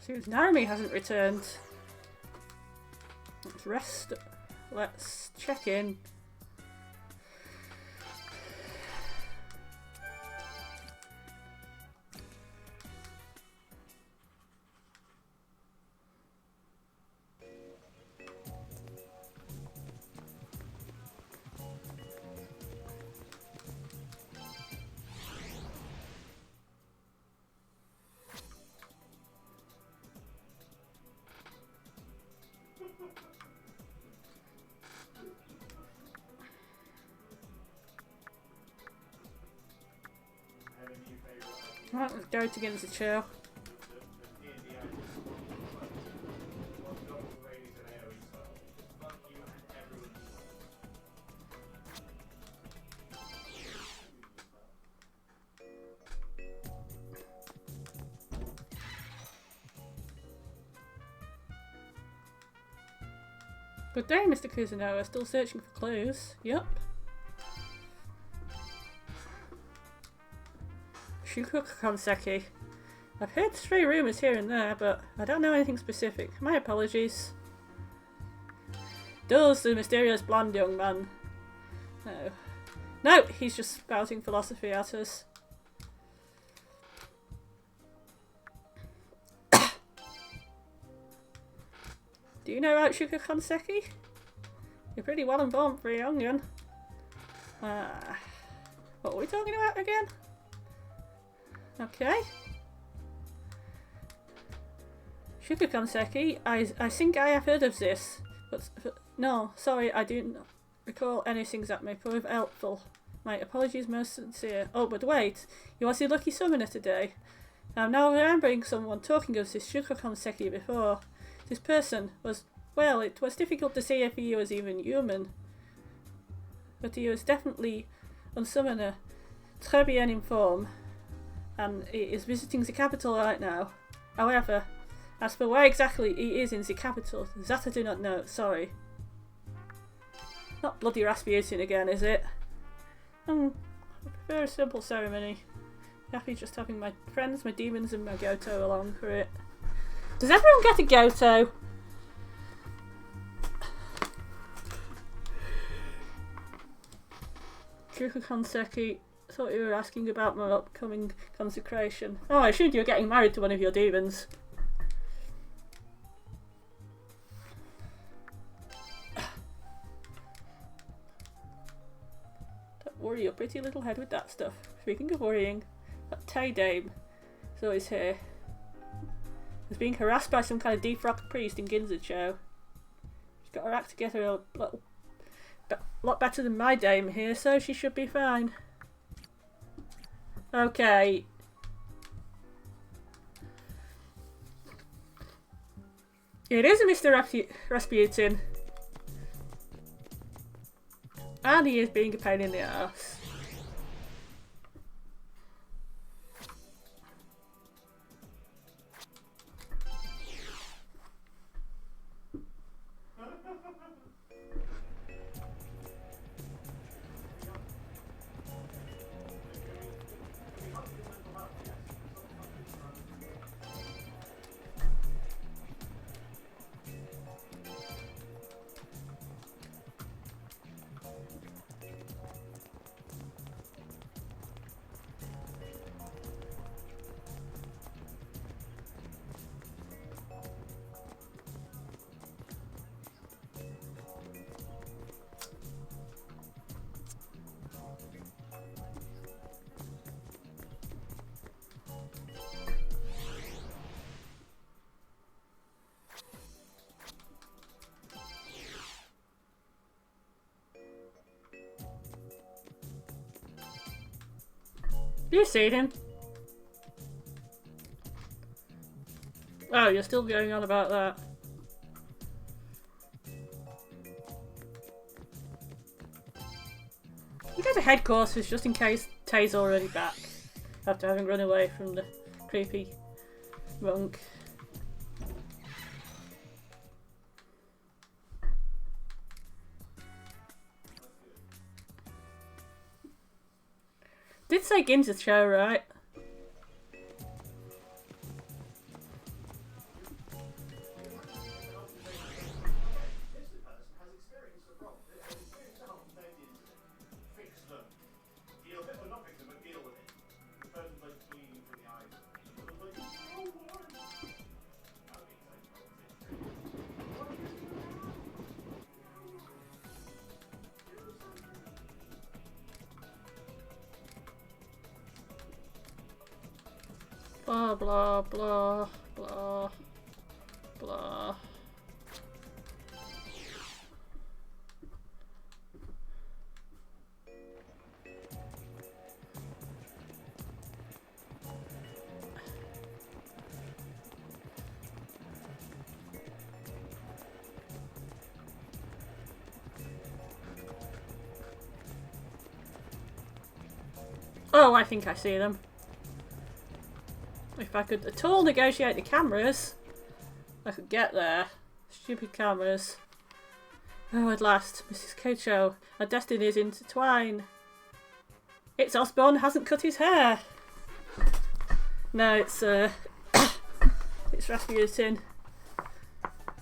Seems Narumi hasn't returned. Let's rest. Let's check in. Right, let's go to get into the chair. Good day, Mr. Kuzunoha. Still searching for clues. Yup. Shukokan Seki. I've heard stray rumours here and there, but I don't know anything specific. My apologies. Does the mysterious blonde young man? No. No, he's just spouting philosophy at us. Do you know about Shuka Konseki? You're pretty well informed for a young'un. What are we talking about again? Okay. Shuka Konseki, I think I have heard of this. But no, sorry, I do not recall anything that may prove helpful. My apologies most sincere. Oh, but wait, you was the lucky summoner today. I'm now remembering someone talking of this Shuka Konseki before. This person was, well, it was difficult to say if he was even human. But he was definitely on summoner, très bien informed, and he is visiting the capital right now. However, as for where exactly he is in the capital, that I do not know, sorry. Not bloody Rasputin again, is it? I prefer a simple ceremony. Happy just having my friends, my demons and my Goto along for it. Does everyone get a Goto? Shuka Konseki, thought you were asking about my upcoming consecration. Oh, I assumed you were getting married to one of your demons. Don't worry your pretty little head with that stuff. Speaking of worrying, that Tay Dame is always here. Was being harassed by some kind of defrocked priest in Ginzacho. She's got her act together a lot better than my dame here, so she should be fine. Okay. It is a Mr. Rasputin. And he is being a pain in the ass. You see him? Oh, you're still going on about that. We go to headquarters just in case Tay's already back after having run away from the creepy monk. Did say Ginza's show, right? Blah blah blah blah blah. Oh, I think I see them. If I could at all negotiate the cameras, I could get there. Stupid cameras. Oh, at last, Mrs. Kocho, our destinies intertwine. It's Osborne hasn't cut his hair. No, it's Rasputin.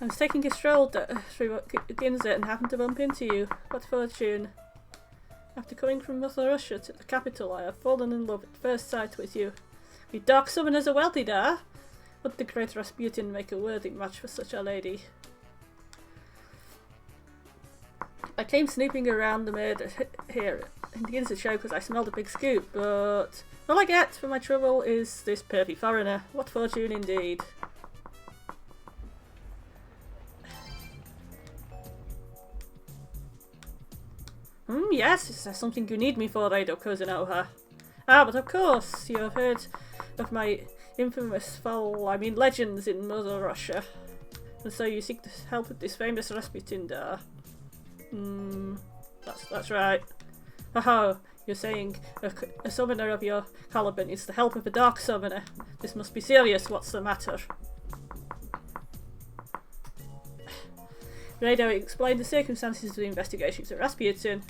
I was taking a stroll through Ginza and happened to bump into you. What fortune. After coming from Mother Russia to the capital, I have fallen in love at first sight with you. We dark summoners are wealthy there. Would the great Rasputin make a worthy match for such a lady? I came snooping around the murder here in the Ginza show because I smelled a big scoop, but all I get for my trouble is this pervy foreigner. What fortune indeed. Yes, is there something you need me for, Raidou Kuzunoha? Ah, but of course, you have heard of my infamous legends in Mother Russia. And so you seek the help of this famous Rasputin there. That's right. Oh, you're saying a summoner of your caliber needs the help of a dark summoner. This must be serious, what's the matter? Raidou explained the circumstances of the investigation to Rasputin.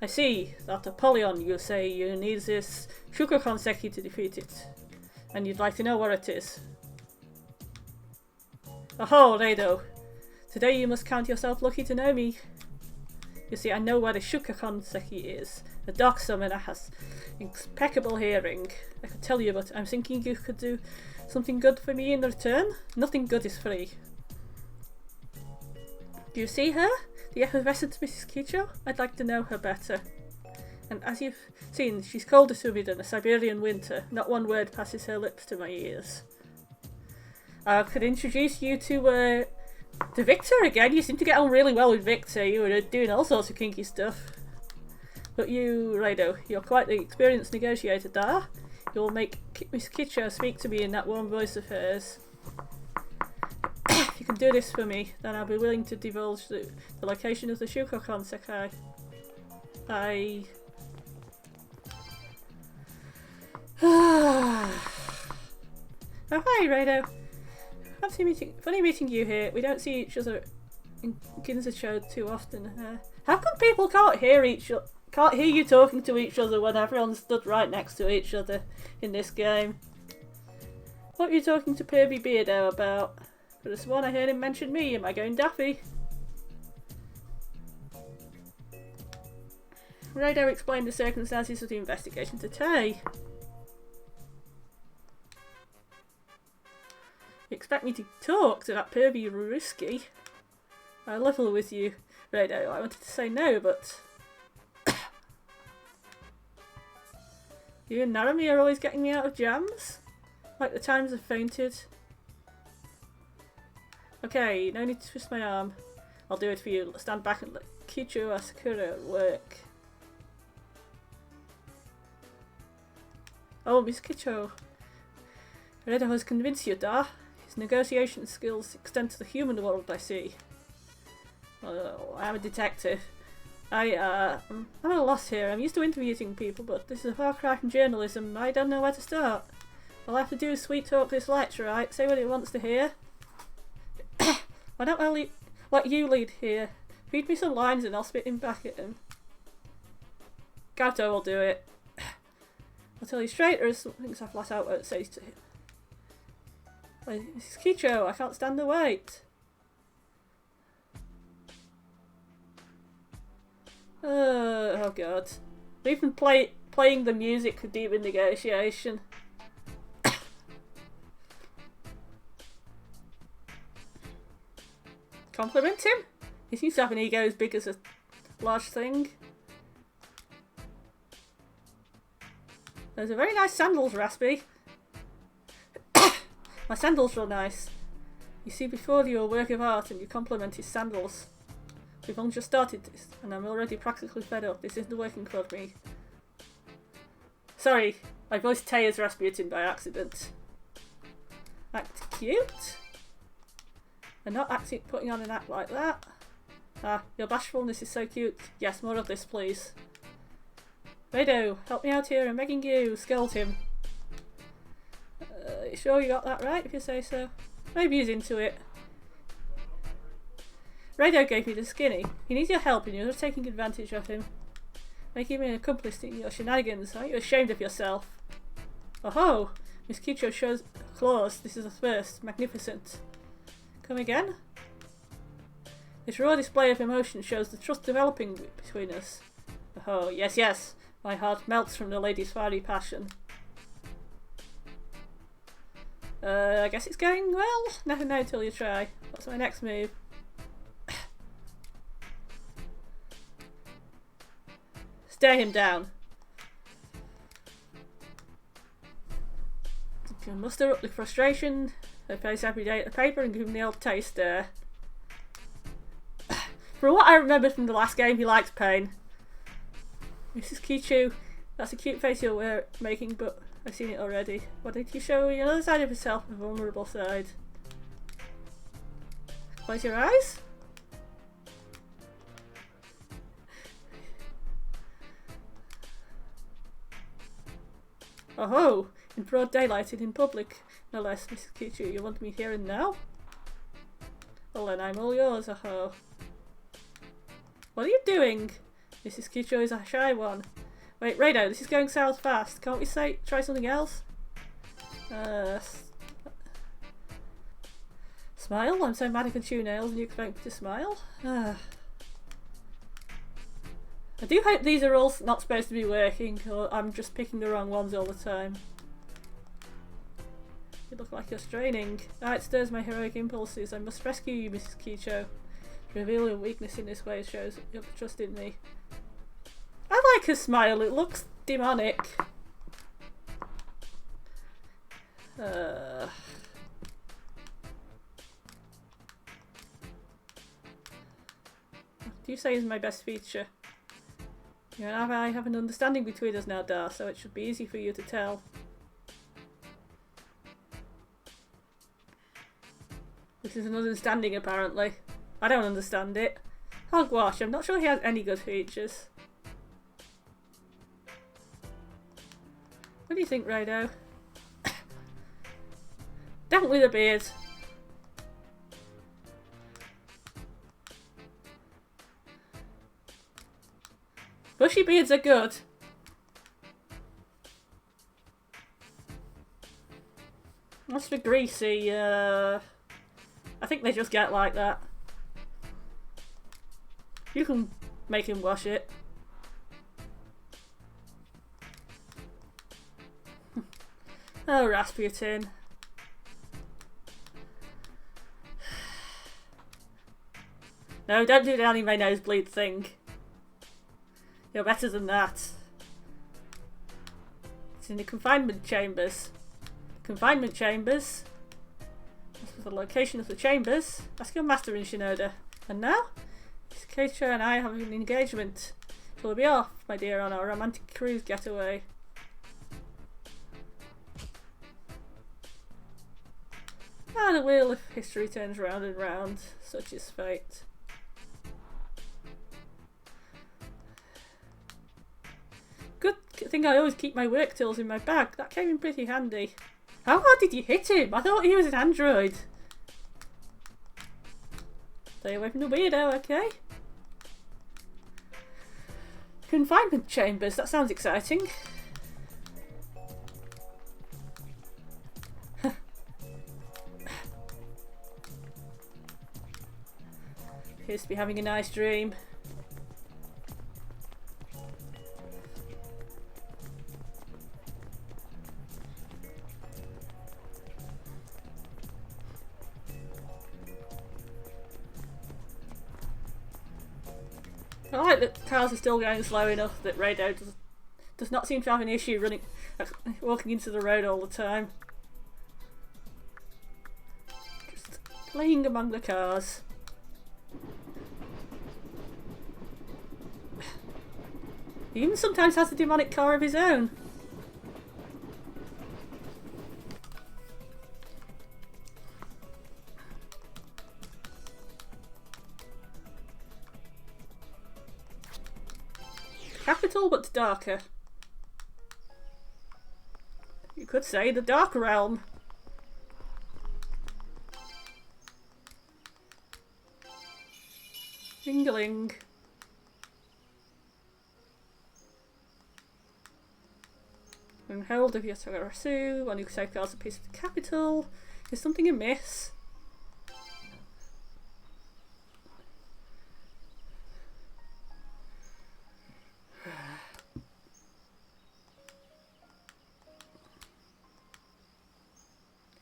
I see that Apollyon, you say you need this Shuka Konseki to defeat it. And you'd like to know where it is. Aho, Raidou. Today you must count yourself lucky to know me. You see, I know where the Shuka Konseki is. The dark summoner has impeccable hearing. I could tell you, but I'm thinking you could do something good for me in return. Nothing good is free. Do you see her? The effervescent Mrs. Kicho? I'd like to know her better. And as you've seen, she's colder to me than a Siberian winter. Not one word passes her lips to my ears. I could introduce you to Victor again. You seem to get on really well with Victor. You were doing all sorts of kinky stuff. But you, Raidou, you're quite the experienced negotiator there. You'll make Miss Kicho speak to me in that warm voice of hers. If you can do this for me, then I'll be willing to divulge the location of the Shuka Konseki. Oh, hi, Raidou. Funny meeting you here. We don't see each other in Ginza show too often. How come people can't hear you talking to each other when everyone's stood right next to each other in this game? What are you talking to Pervy Beardo about? For this one, I heard him mention me. Am I going daffy? Raidou explained the circumstances of the investigation to Tay. You expect me to talk to that pervy Ruski? I level with you, Raidou. I wanted to say no, but you and Narumi are always getting me out of jams. Like the times I've fainted. Okay, no need to twist my arm. I'll do it for you. Stand back and let Kicho Asakura work. Oh, Miss Kicho. Raidou has convinced you, da? His negotiation skills extend to the human world, I see. Oh, I'm a detective. I'm at a loss here. I'm used to interviewing people, but this is a far cry from journalism. I don't know where to start. All I have to do is sweet talk this lecturer, right? Say what he wants to hear. Why don't I let you lead here? Feed me some lines and I'll spit him back at him. Gato will do it. I'll tell you straight, or some things I flat out won't say to him. Mrs. Kicho, I can't stand the wait. Oh god. Even playing the music could deepen negotiation. Compliment him? He seems to have an ego as big as a large thing. Those are very nice sandals, Raspy. My sandals are nice. You see before you a work of art and you compliment his sandals. We've only just started this and I'm already practically fed up. This isn't working for me. Sorry, I voiced Tay as Rasputin by accident. Act cute? And not putting on an act like that. Ah, your bashfulness is so cute. Yes, more of this, please. Raidou, help me out here, I'm begging you. Scold him. You sure you got that right, if you say so? Maybe he's into it. Raidou gave me the skinny. He needs your help and you're just taking advantage of him. Making me an accomplice in your shenanigans. Aren't you ashamed of yourself? Oh-ho! Miss Kicho shows claws. This is a first. Magnificent. Come again? This raw display of emotion shows the trust developing between us. Oh, yes, yes. My heart melts from the lady's fiery passion. I guess it's going well. Never know till you try. What's my next move? Stare him down. You can muster up the frustration. Her face every day at the paper and give him the old taste stare. From what I remember from the last game, he likes pain. Mrs. Kichu, that's a cute face you're making, but I've seen it already. Why don't you show me another side of yourself, a vulnerable side? Close your eyes? Oh ho! In broad daylight and in public, no less, Mrs. Kichu. You want me here and now? Well then, I'm all yours, oh ho. What are you doing? Mrs. Kichu is a shy one. Wait, Raidou, this is going south fast. Can't we try something else? Smile? I'm so mad I can chew nails and you expect me to smile? I do hope these are all not supposed to be working, or I'm just picking the wrong ones all the time. You look like you're straining. Ah, it stirs my heroic impulses. I must rescue you, Mrs. Kicho. To reveal your weakness in this way shows your trust in me. I like her smile, it looks demonic. What do you say is my best feature? You and I have an understanding between us now, Dar, so it should be easy for you to tell. This is an understanding, apparently. I don't understand it. Hogwash, I'm not sure he has any good features. What do you think, Raidou? Definitely the beard. Bushy beards are good. As for greasy, I think they just get like that. You can make him wash it. Oh, Rasputin. No, don't do the anime nosebleed thing. You're better than that. It's in the confinement chambers. Confinement chambers? As for the location of the chambers, ask your master in Shinoda. And now? Miss Keitra and I have an engagement. So we'll be off, my dear, on our romantic cruise getaway. Ah, the wheel of history turns round and round. Such is fate. Good thing I always keep my work tools in my bag. That came in pretty handy. How hard did you hit him? I thought he was an android. Stay away from the weirdo, okay? Confinement chambers. That sounds exciting. Appears to be having a nice dream. I like that cars are still going slow enough that Raidou does not seem to have an issue walking into the road all the time. Just playing among the cars. He even sometimes has a demonic car of his own. Capital but darker. You could say the Dark Realm. Jingling. In hold of Yatagarasu, one who safeguards a piece of the capital. Is something amiss?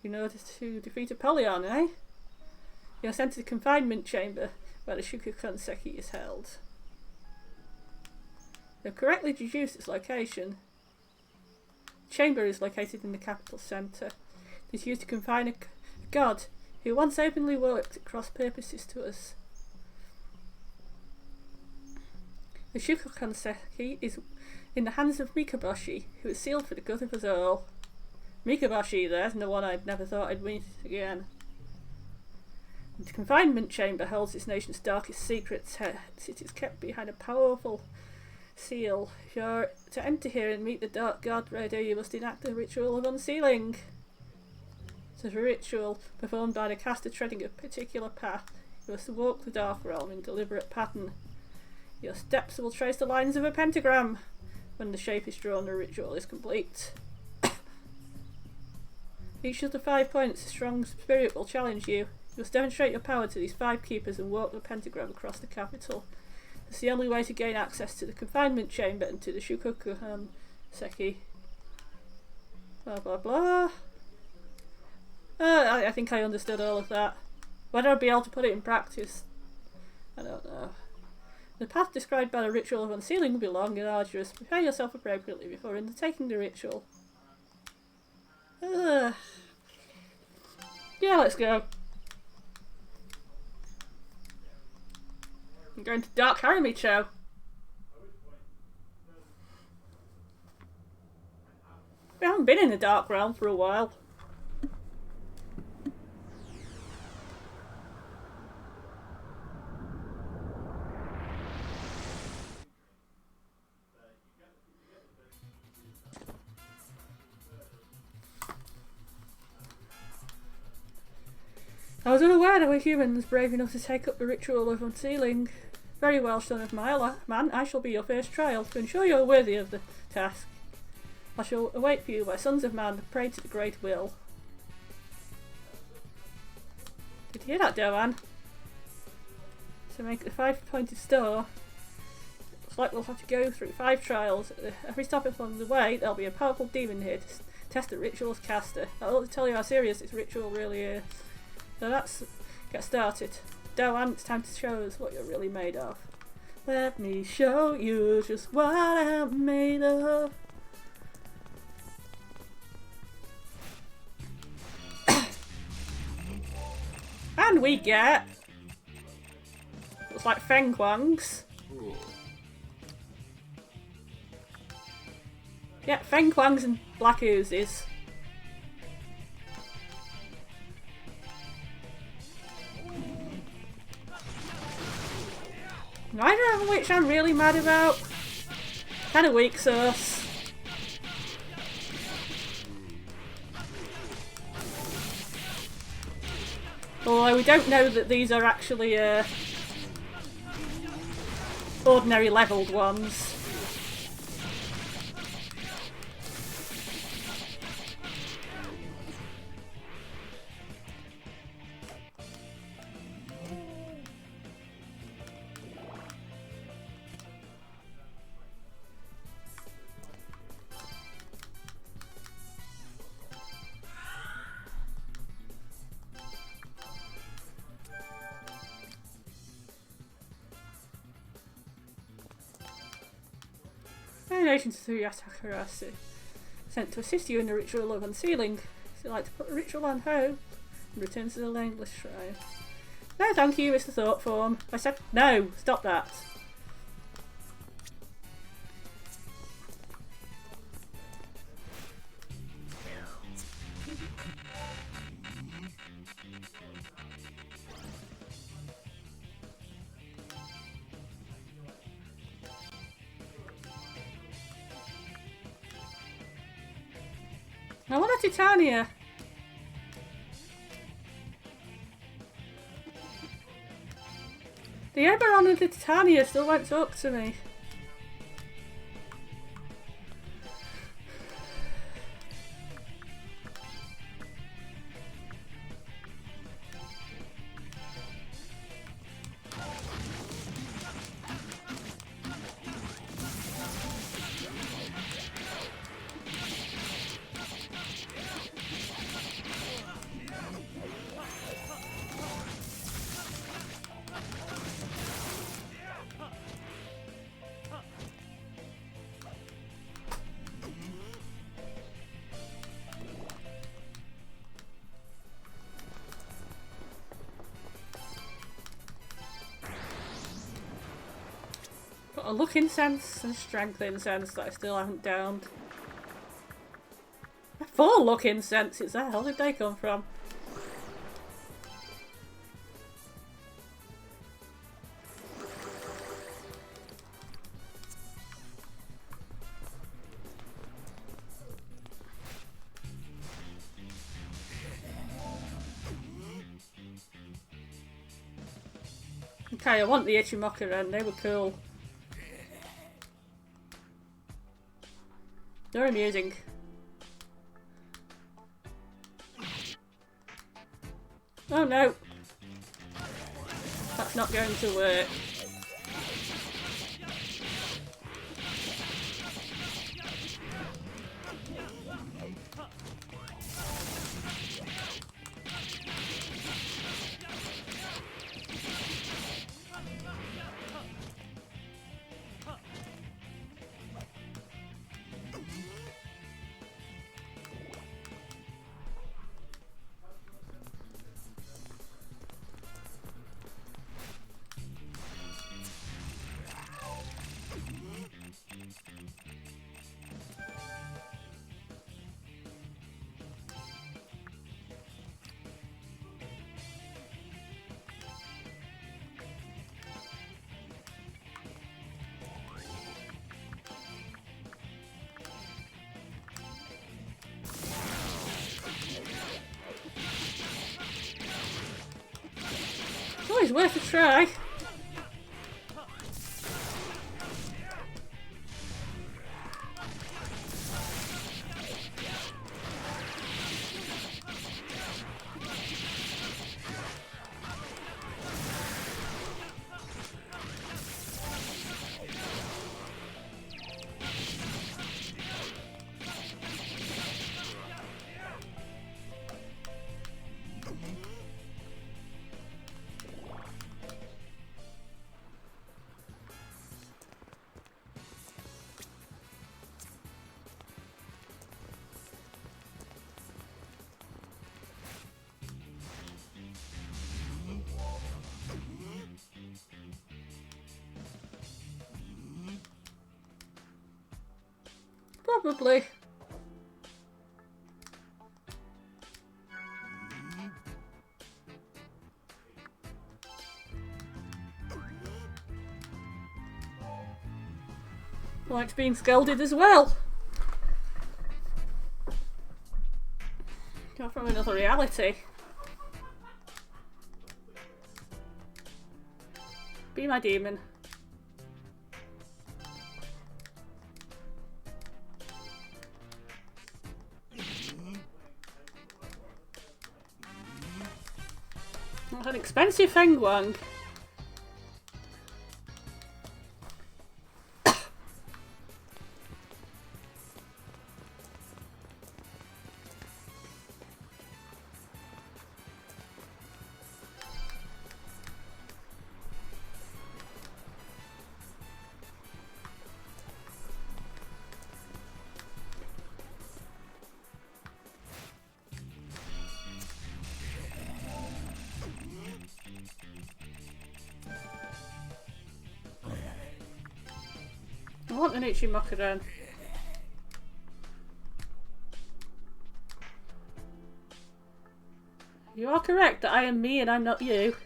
You know to defeat Apollyon, eh? You're sent to the confinement chamber where the Shukukanseki is held. They've correctly deduced its location. The chamber is located in the capital centre. It is used to confine a god who once openly worked at cross purposes to us. The Shukukanseki is in the hands of Mikaboshi, who is sealed for the good of us all. Mikaboshi, there's no one I'd never thought I'd meet again. The confinement chamber holds its nation's darkest secrets. It is kept behind a powerful seal. If you're to enter here and meet the dark god Raidou, you must enact the ritual of unsealing. It's a ritual performed by the caster treading a particular path. You must walk the dark realm in deliberate pattern. Your steps will trace the lines of a pentagram. When the shape is drawn, the ritual is complete. Each of the 5 points, a strong spirit will challenge you. You must demonstrate your power to these 5 keepers and walk the pentagram across the capital. It's the only way to gain access to the confinement chamber and to the Shukukuhan Seki. Blah blah blah. I think I understood all of that. Whether I'll be able to put it in practice, I don't know. The path described by the ritual of unsealing will be long and arduous. Prepare yourself appropriately before undertaking the ritual. Yeah, let's go. I'm going to Dark Haramicho. We haven't been in the Dark Realm for a while. I was unaware there were humans brave enough to take up the ritual of unsealing. Very well, son of my man, I shall be your first trial. To ensure you are worthy of the task, I shall await for you where sons of man pray to the great will. Did you hear that, Doan? To make the 5-pointed star, looks like we'll have to go through 5 trials. At every stop along the way, there'll be a powerful demon here to test the ritual's caster. I'll tell you how serious this ritual really is. So let's get started. Doan, it's time to show us what you're really made of. Let me show you just what I'm made of. And we get... looks like Feng Quangs. Yeah, Feng Quangs and Black Oozes. I don't know which I'm really mad about. Kinda weak sauce. Although we don't know that these are actually ordinary levelled ones. Donations to Yatakarasu, sent to assist you in the ritual of unsealing. So you like to put the ritual on hold and return to the Nameless Shrine. No thank you, Mr. Thoughtform. I said no, stop that. I want a Titania. The Oberon and the Titania still won't talk to me. Got a luck incense and strength incense that I still haven't downed. 4 luck incenses, where the hell did they come from? Okay, I want the Ichimokuren, they were cool. They're amusing. Oh no! That's not going to work. Always worth a try. Probably. Likes being scolded as well. Go from another reality. Be my demon. That's an expensive Fengguang. I want an Ichimokuren. You are correct that I am me and I'm not you.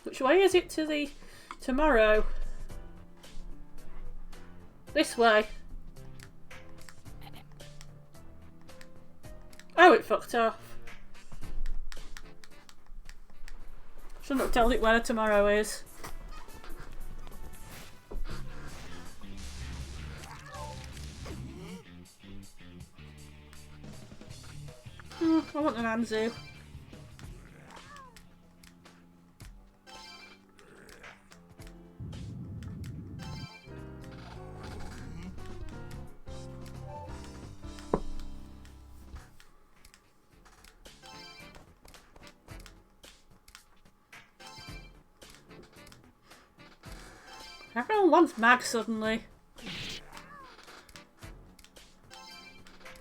Which way is it to the tomorrow? This way. Oh, it fucked off. Shouldn't have told it where tomorrow is. I want an Anzu. Everyone wants Mag suddenly.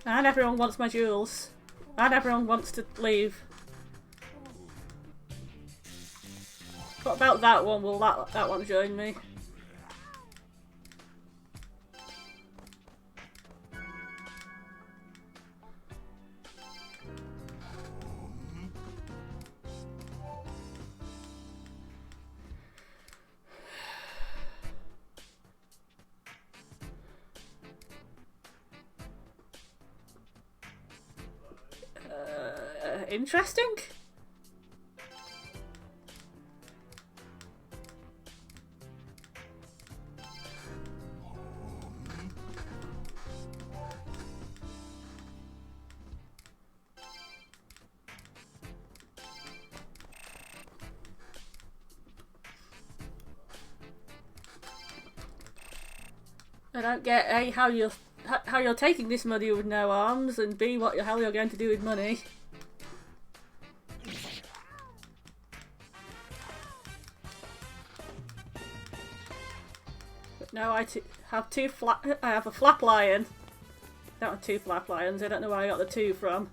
And everyone wants my jewels. And everyone wants to leave. What about that one? Will that one join me? Interesting. I don't get A, how you're taking this money with no arms, and B, what the hell you're going to do with money. But now I have a flap lion. I don't have 2 flap lions. I don't know where I got the 2 from.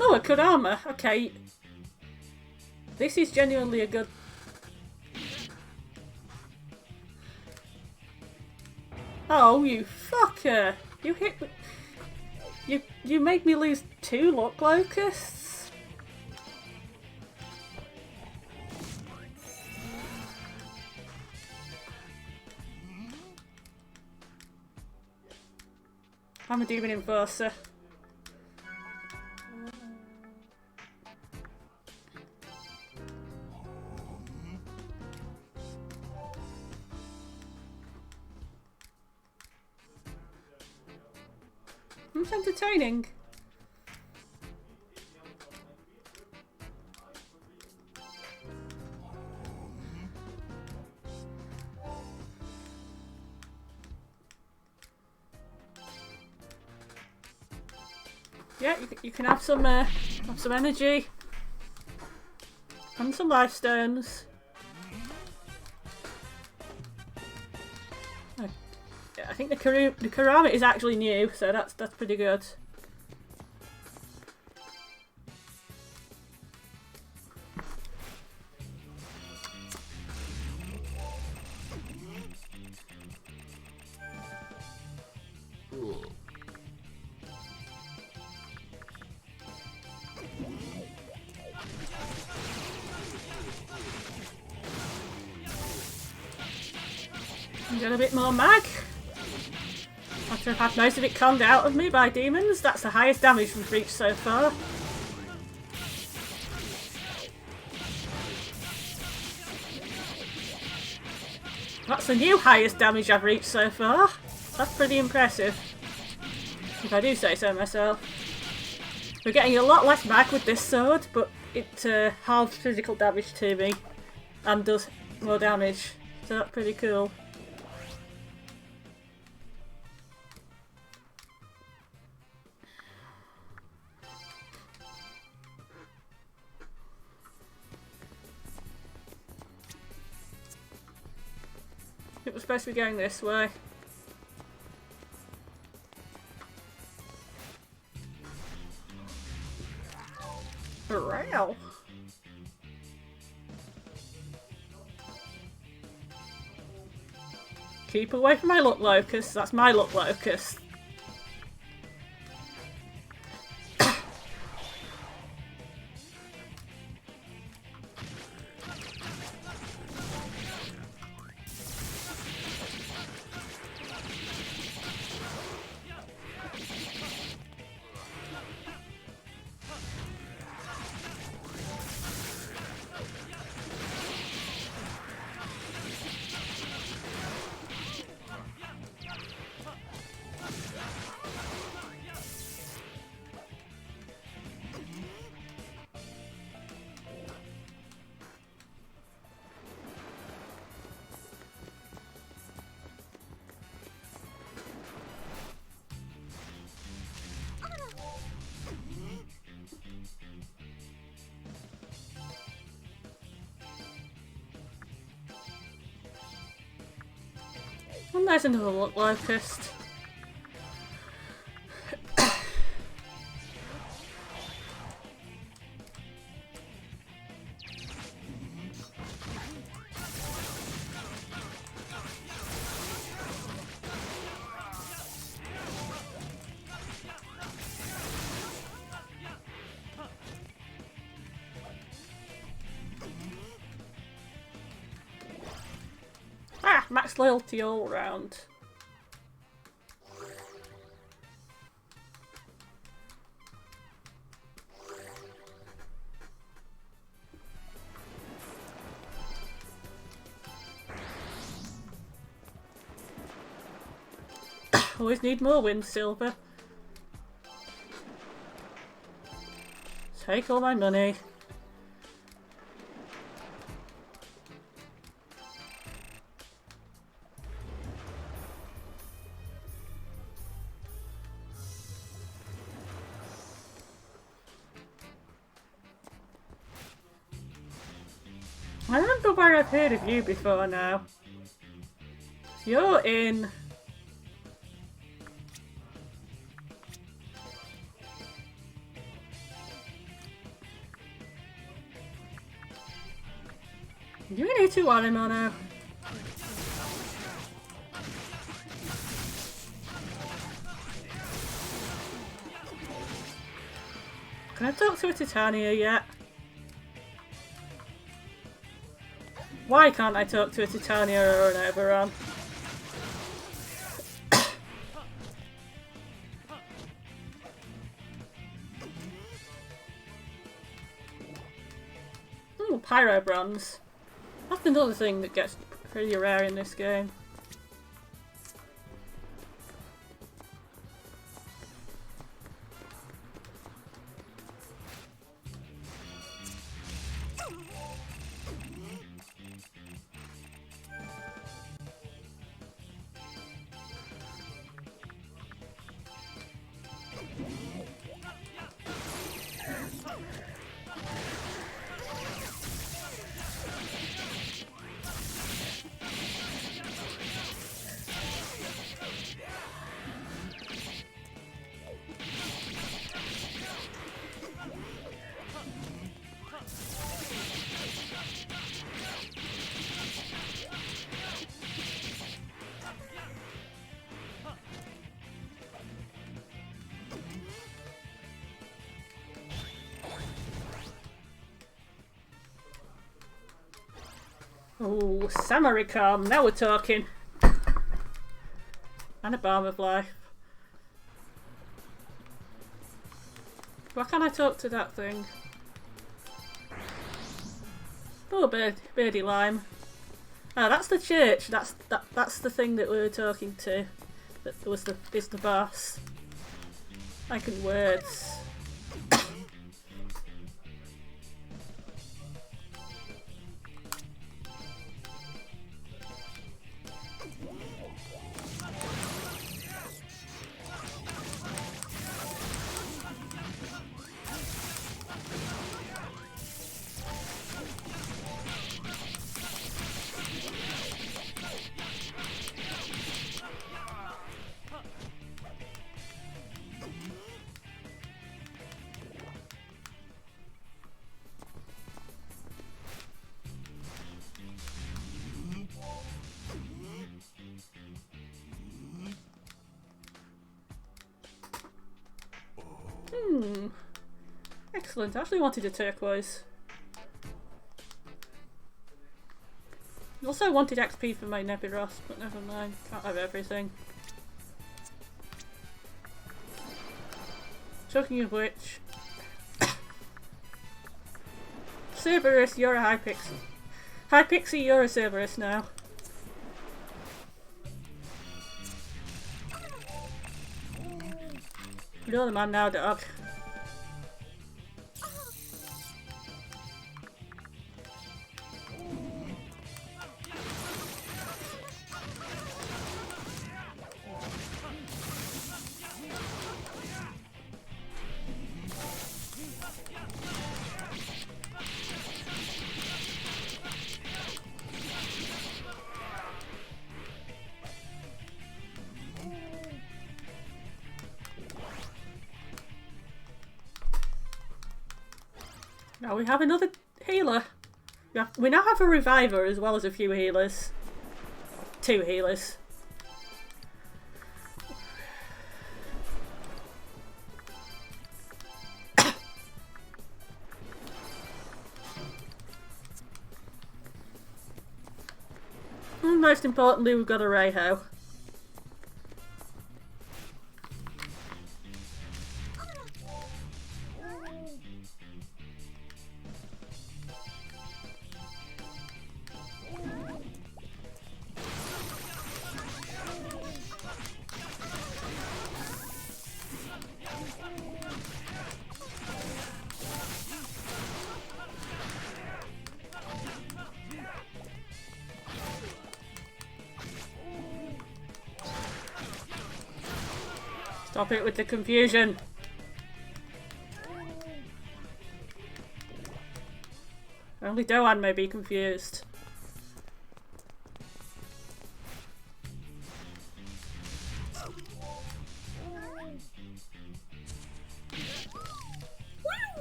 Oh, a Kurama. Okay. This is genuinely a good... Oh, you fucker! You hit me... You made me lose 2 luck locusts? I'm a demon enforcer. It's entertaining. Yeah, you can have some energy and some life stones. I think the Kurama is actually new, so that's pretty good. Get a bit more mag. After I've had most of it conned out of me by demons, that's the highest damage we've reached so far. That's the new highest damage I've reached so far. That's pretty impressive, if I do say so myself. We're getting a lot less mag with this sword, but it halves physical damage to me and does more damage, so that's pretty cool. It was supposed to be going this way. Wow. Keep away from my luck locust. That's my luck locust. there's another locust. Ah, max loyalty all round. Always need more wind silver. Take all my money. I remember where I've heard of you before now. You're in... You need to animo now. Can I talk to a Titania yet? Why can't I talk to a Titania or an Oberon? Ooh, Pyro Bronze. That's another thing that gets pretty rare in this game. Oh, Samaricom, now we're talking. And a Balm of Life. Why can't I talk to that thing? Oh, Birdie Lime. Oh, that's the church. That's the thing that we were talking to. That is the boss. I can words. Excellent, I actually wanted a turquoise. Also wanted XP for my Nebiros, but never mind, can't have everything. Talking of which... Cerberus, you're a Hypixie. Hypixie, you're a Cerberus now. You're the man now, dog. Now we have another healer. We now have a reviver as well as a few healers. 2 healers. And most importantly, we've got a Raidou. Stop it with the confusion. Only Doan may be confused.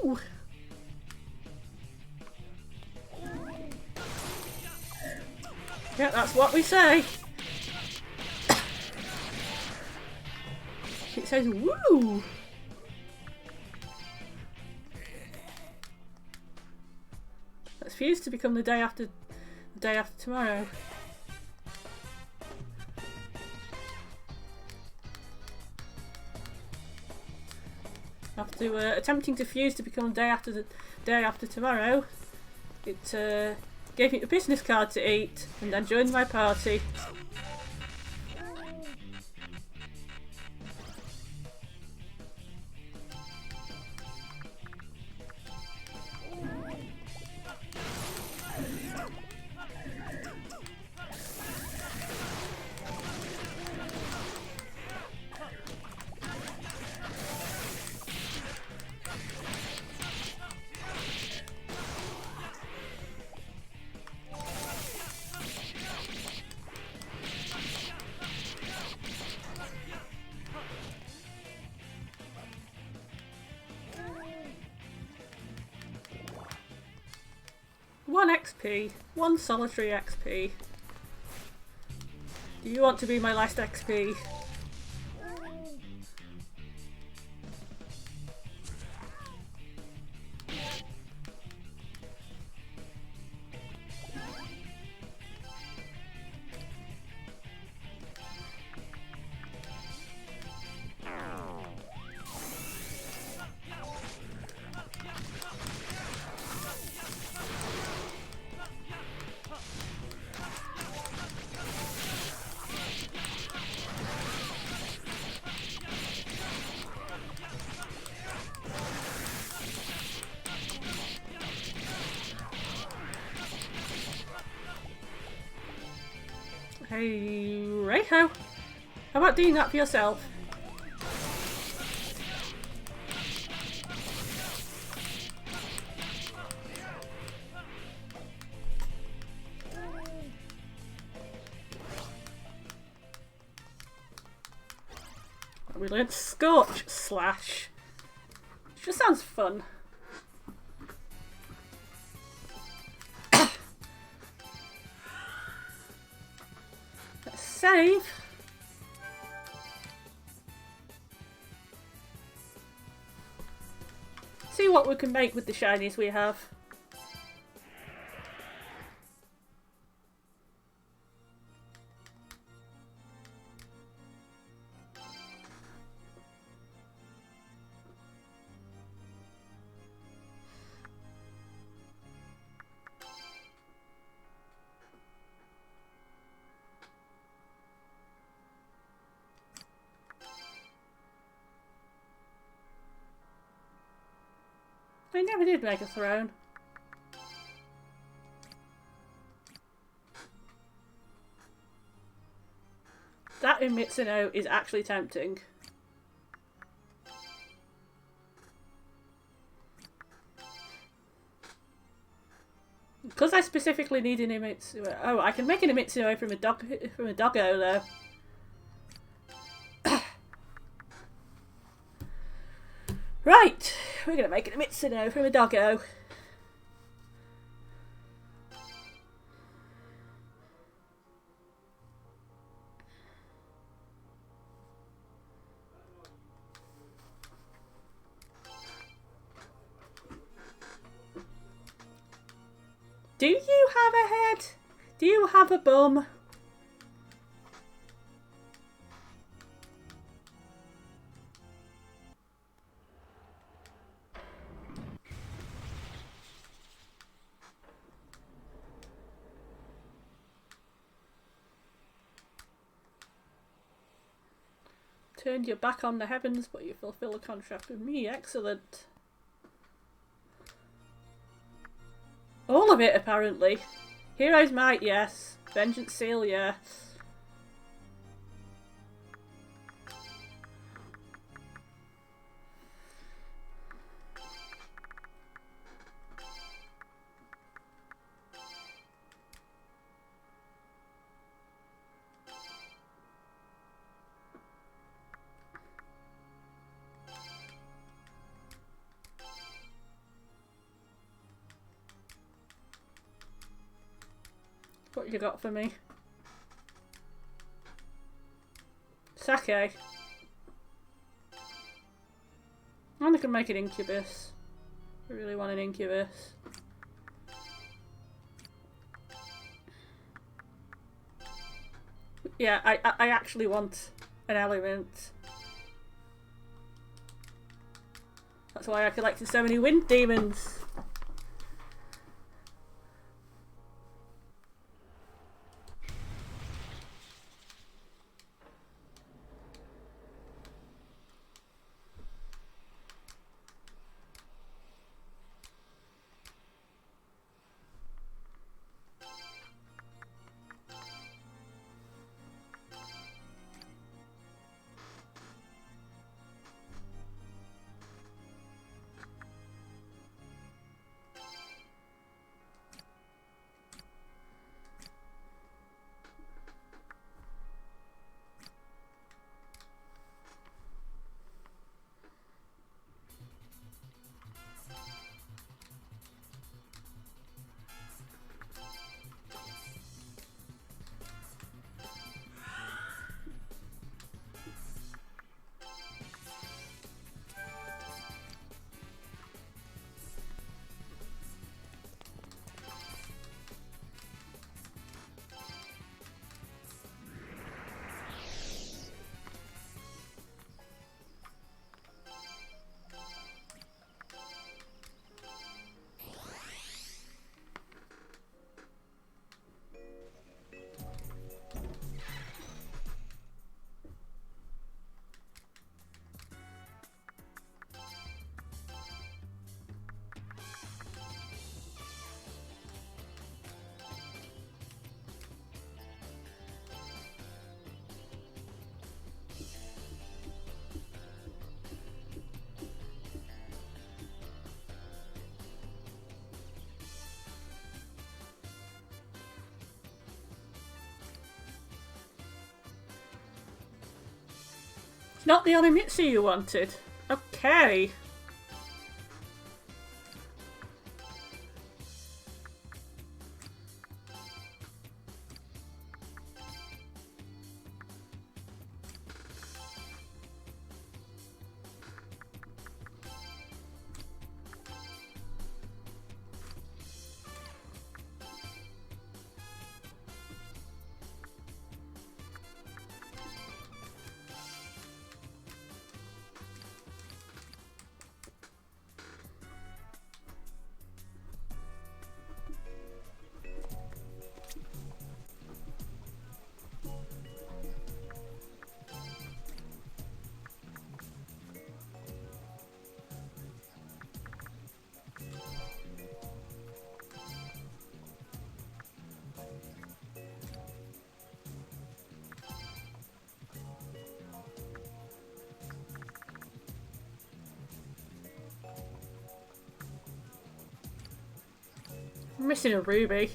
Woo! Yeah, that's what we say. It says woo! Let's fuse to become the day after tomorrow. After attempting to fuse to become the day after tomorrow, it gave me a business card to eat and then joined my party. One XP. 1 solitary XP. Do you want to be my last XP? Hey, Raidou, how about doing that for yourself? We learned Scorch Slash. Which just sounds fun. Let's save. See what we can make with the shinies we have. I never did make a throne. That in Mitsuno is actually tempting. Because I specifically need an Imitsuno. Oh, I can make an Imitsuno from a doggo though. Right, we're gonna make an Imitsuno from a doggo. Do you have a head? Do you have a bum? Turned your back on the heavens, but you fulfill a contract with me. Excellent. All of it, apparently. Hero's Might, yes. Vengeance Seal, yes. What you got for me? Sake. And I can make an incubus. I really want an incubus. Yeah, I actually want an element. That's why I collected so many wind demons. Not the Onimitsu you wanted. Okay. I'm missing a ruby.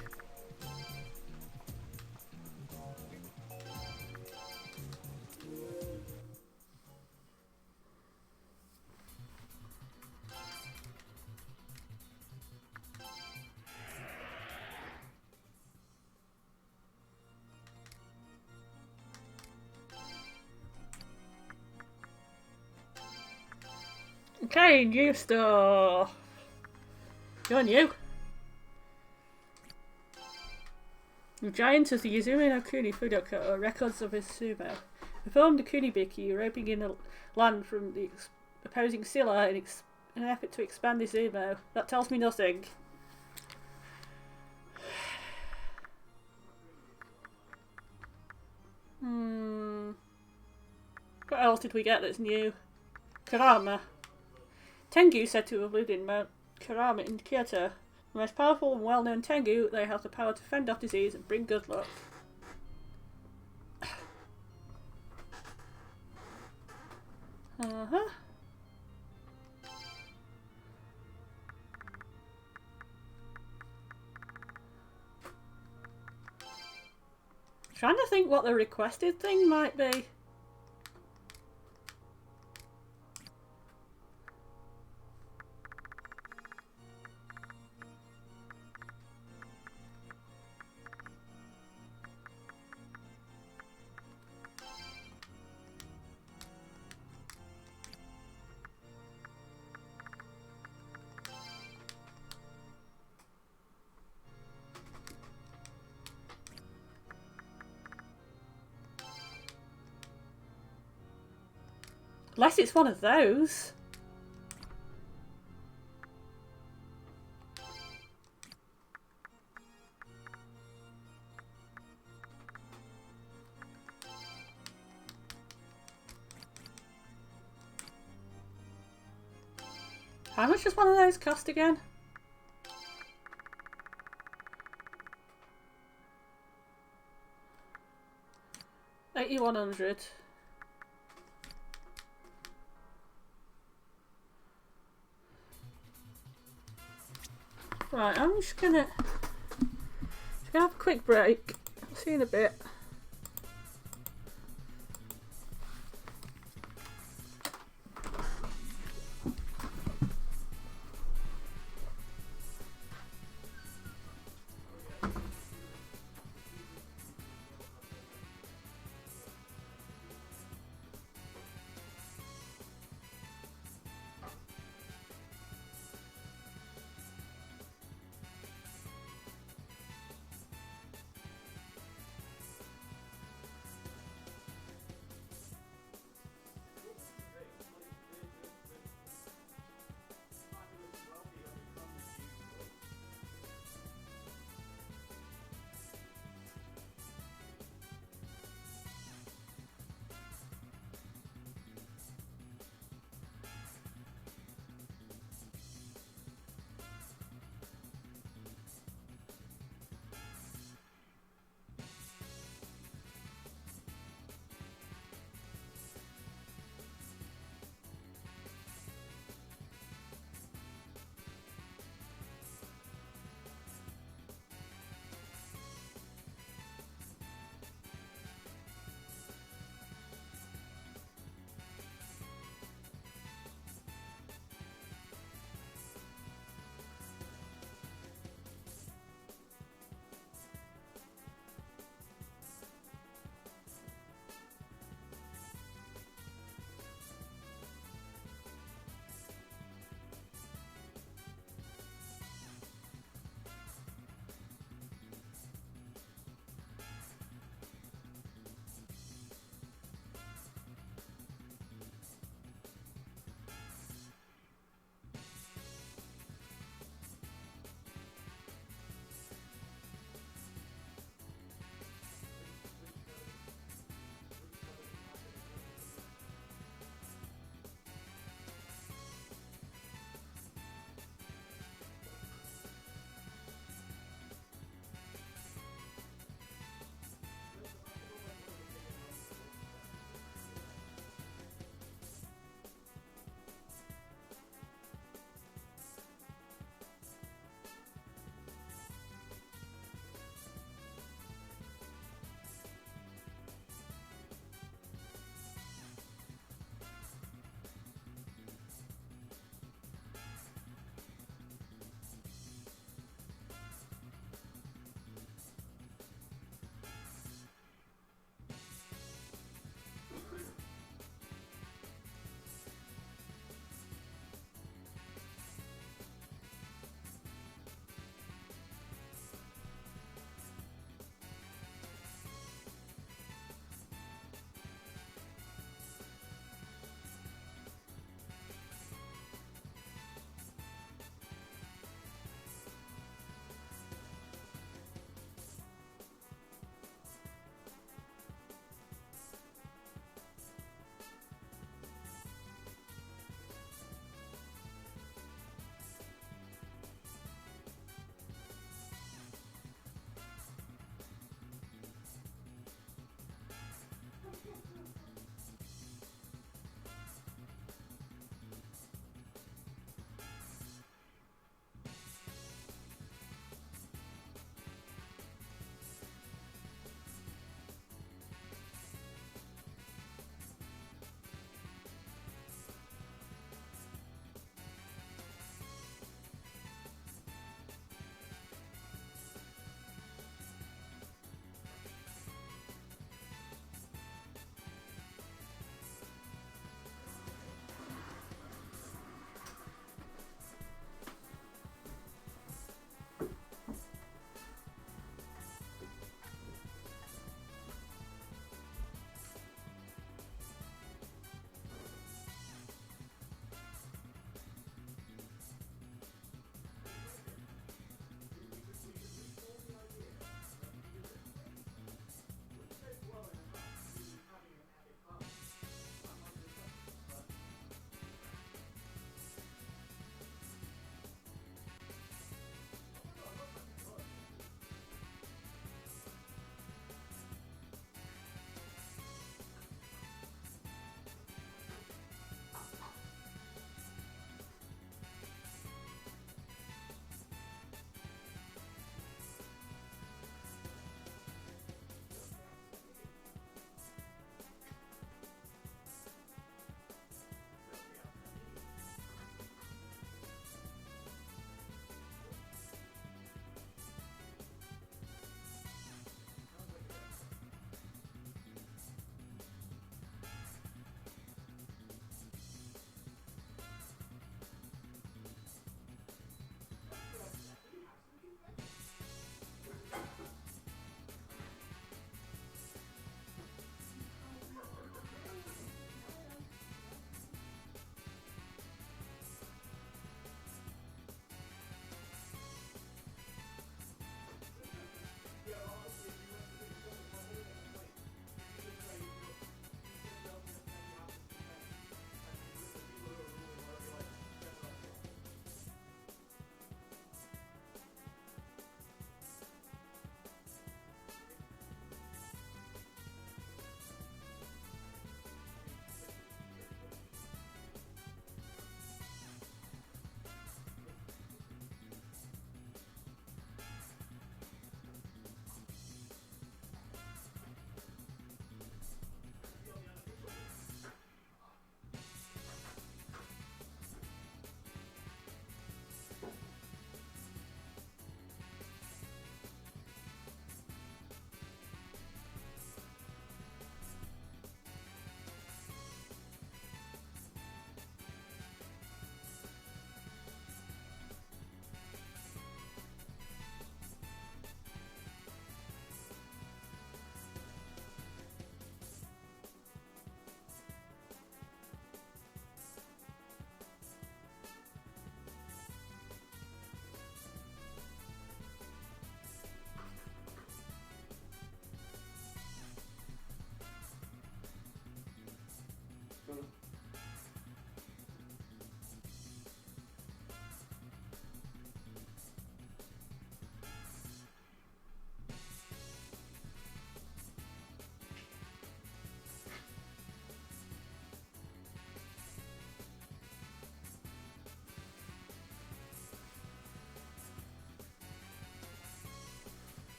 Okay, new stuff. You're new. Giant as the Izumi no Kuni Fudoka are records of his sumo. Performed the Kunibiki, roping in the land from the opposing Silla in an effort to expand his sumo. That tells me nothing. What else did we get that's new? Karama. Tengu said to have lived in Mount Karama in Kyoto. The most powerful and well-known Tengu, they have the power to fend off disease and bring good luck. Trying to think what the requested thing might be. Unless it's one of those. How much does one of those cost again? $8,100. Right, I'm just gonna have a quick break. I'll see you in a bit.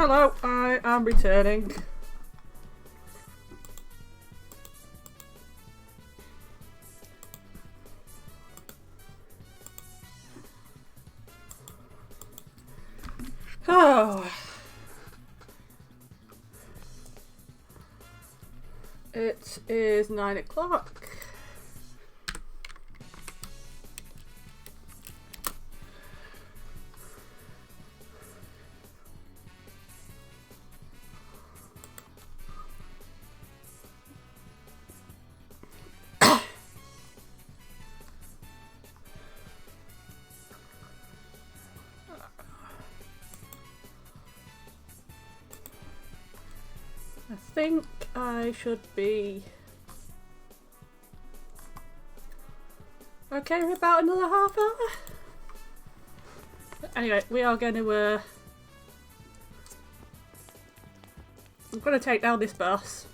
Hello, I am returning. Oh. It is 9 o'clock. I think I should be okay for about another half hour. Anyway, we are going to I'm going to take down this boss.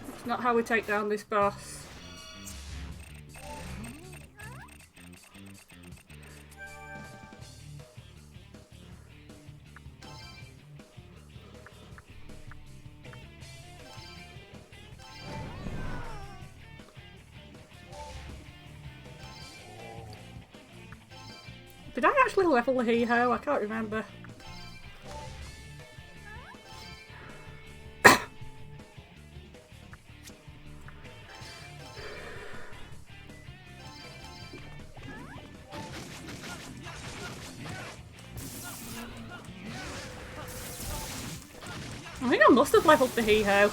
It's not how we take down this boss. Did I actually level the hee-ho? I can't remember. I think I must have leveled the hee-ho.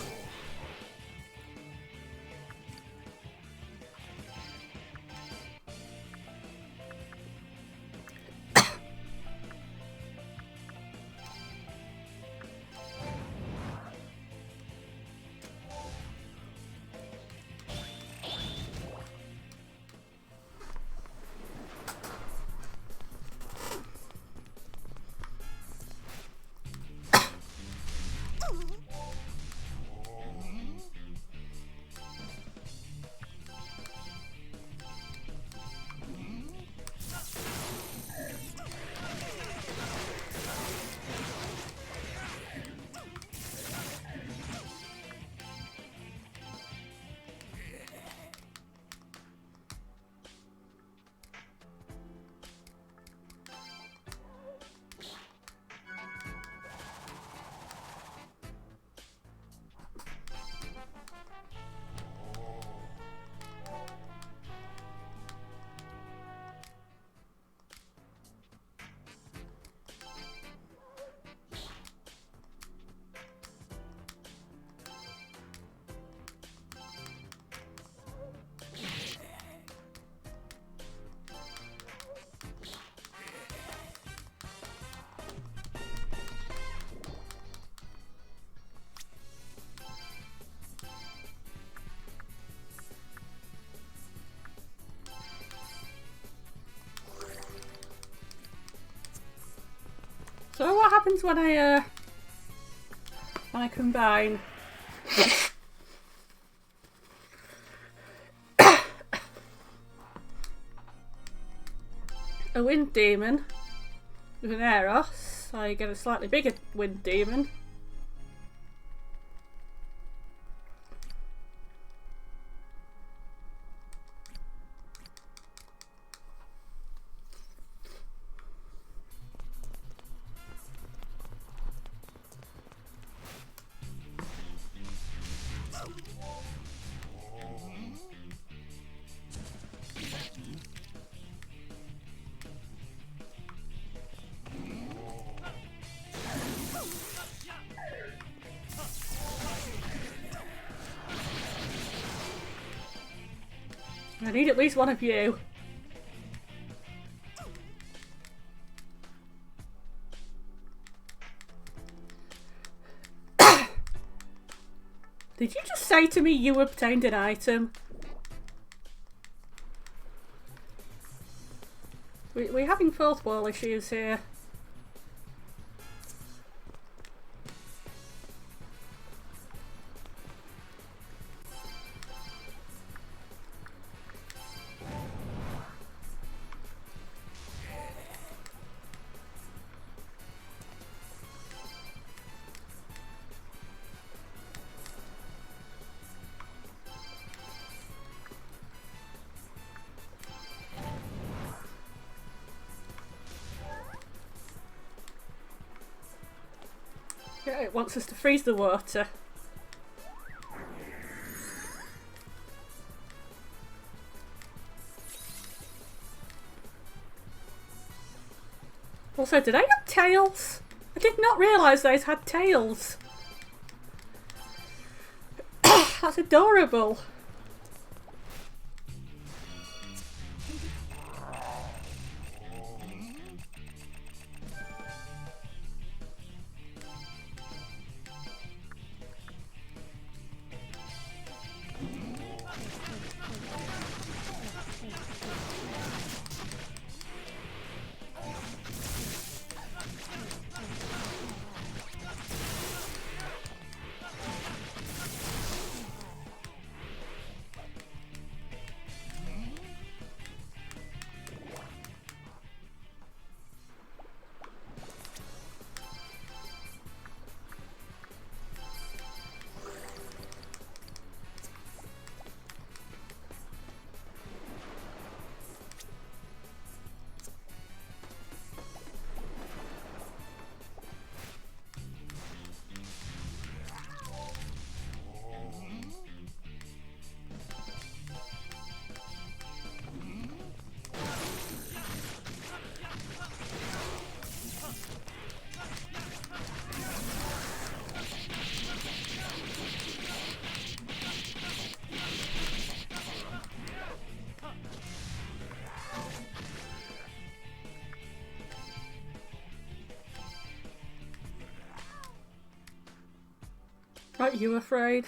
So what happens when I combine a wind demon with an Eros? I get a slightly bigger wind demon. I need at least one of you. Did you just say to me you obtained an item? We're having fourth wall issues here. Yeah, it wants us to freeze the water. Also, did I have tails? I did not realise those had tails. That's adorable. Aren't you afraid?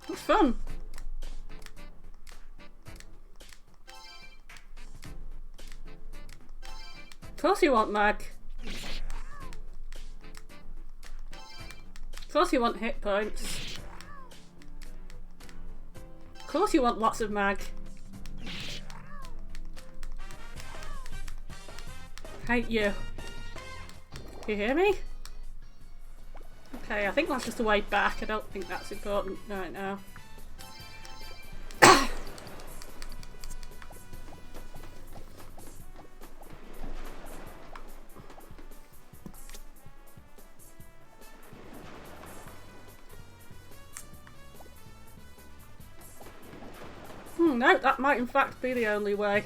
It's fun. Of course you want mag. Of course you want hit points. Of course you want lots of mag. Hate you. You hear me? Okay, I think that's just the way back. I don't think that's important right now. No, that might in fact be the only way.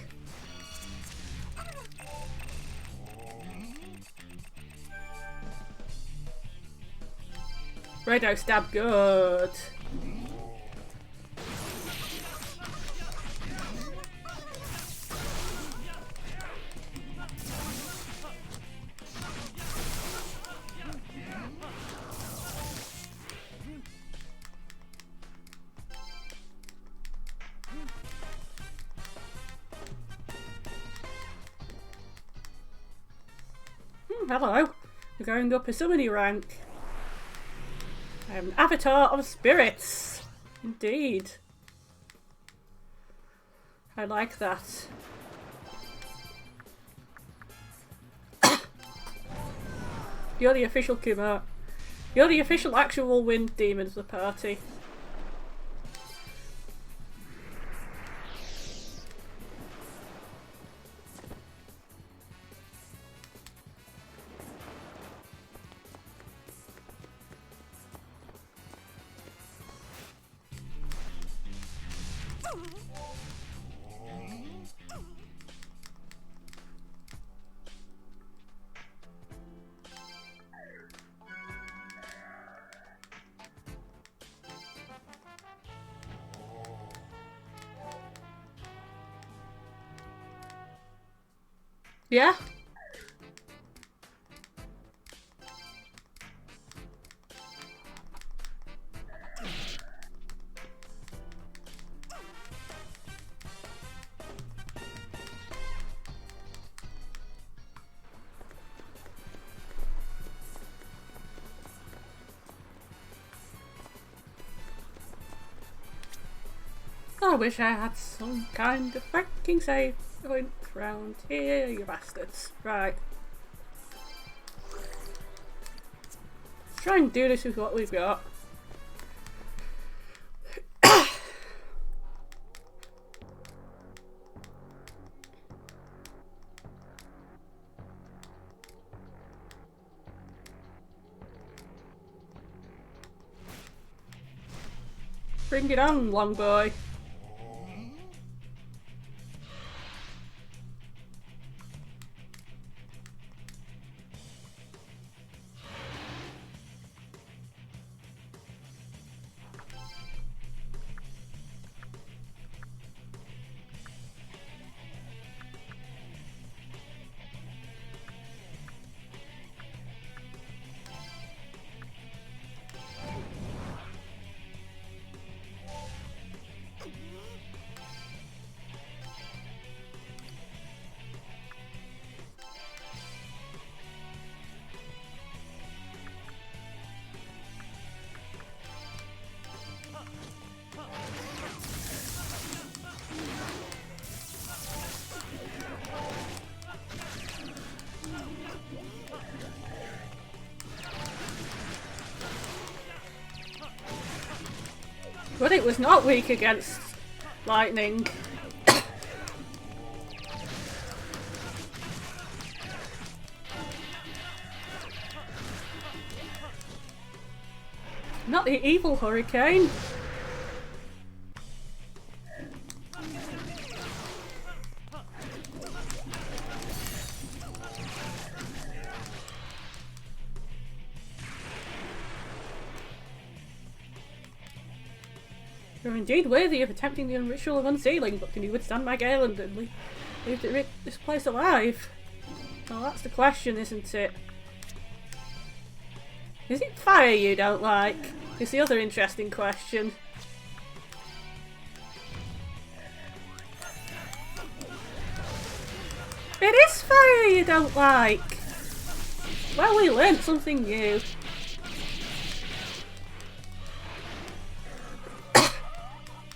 Raidou stab good. Hello, we're going up a summoning rank. I am an avatar of spirits. Indeed. I like that. You're the official Kuma. You're the official actual wind demon of the party. Yeah? I wish I had some kind of fucking save point round here, you bastards. Right. Let's try and do this with what we've got. Bring it on, long boy. But it was not weak against lightning. Not the evil hurricane. You're indeed worthy of attempting the ritual of unsealing, but can you withstand my gale and leave this place alive? Well, that's the question, isn't it? Is it fire you don't like? Is the other interesting question. It is fire you don't like! Well, we learnt something new.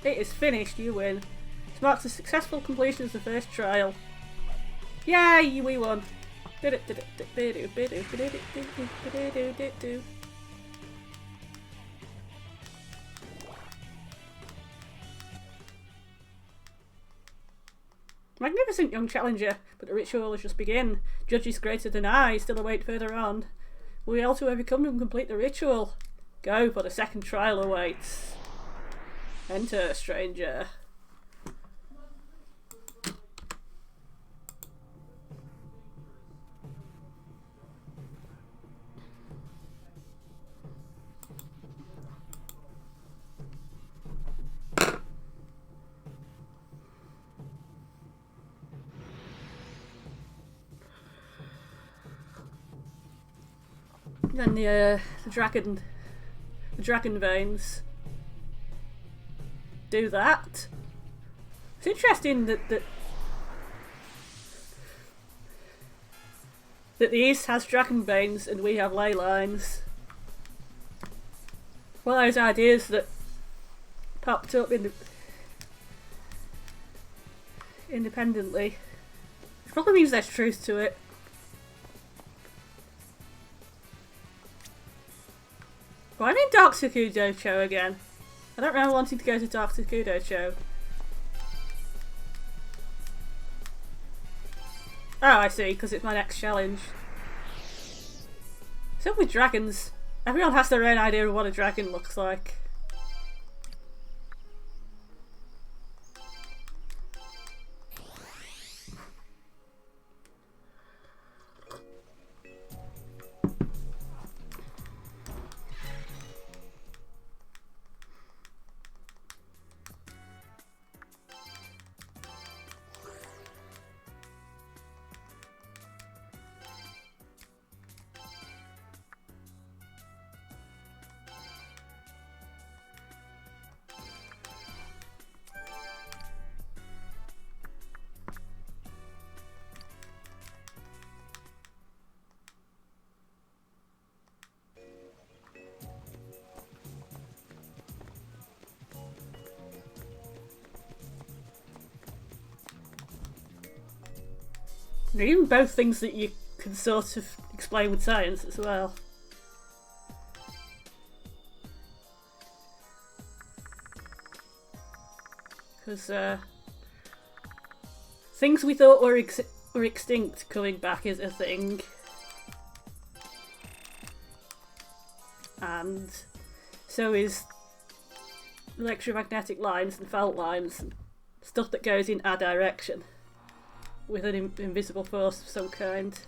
It is finished, you win. This marks the successful completion of the first trial. Yay, we won! Magnificent young challenger, but the ritual has just begun. Judges greater than I still await further on. Will we all to overcome and complete the ritual? Go, for the second trial awaits. Enter, stranger. Then the dragon veins do that. It's interesting that the East has dragon veins and we have ley lines. One of those ideas that popped up independently. It probably means there's truth to it. Well, I'm in Dark Sakudo Cho again. I don't remember wanting to go to Dark Sakudo Cho. Oh, I see, because it's my next challenge. So with dragons, everyone has their own idea of what a dragon looks like. They're even both things that you can sort of explain with science as well. Because things we thought were extinct coming back is a thing. And so is electromagnetic lines and fault lines and stuff that goes in our direction with an invisible force of some kind.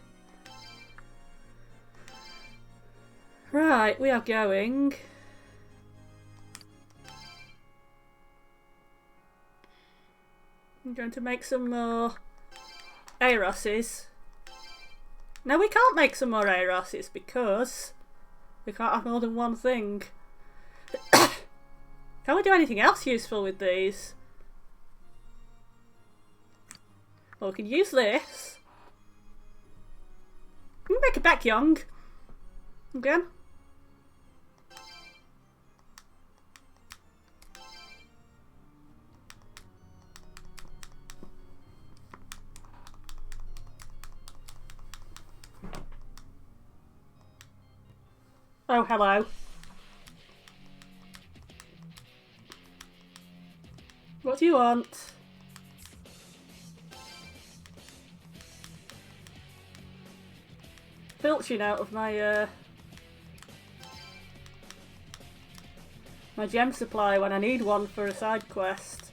Right, we are going. I'm going to make some more Aeroses. No, we can't make some more Aeroses because we can't have more than one thing. Can we do anything else useful with these? Well, we can use this. We can make it back young. Again. Oh, hello. What do you want? Filching out of my my gem supply when I need one for a side quest.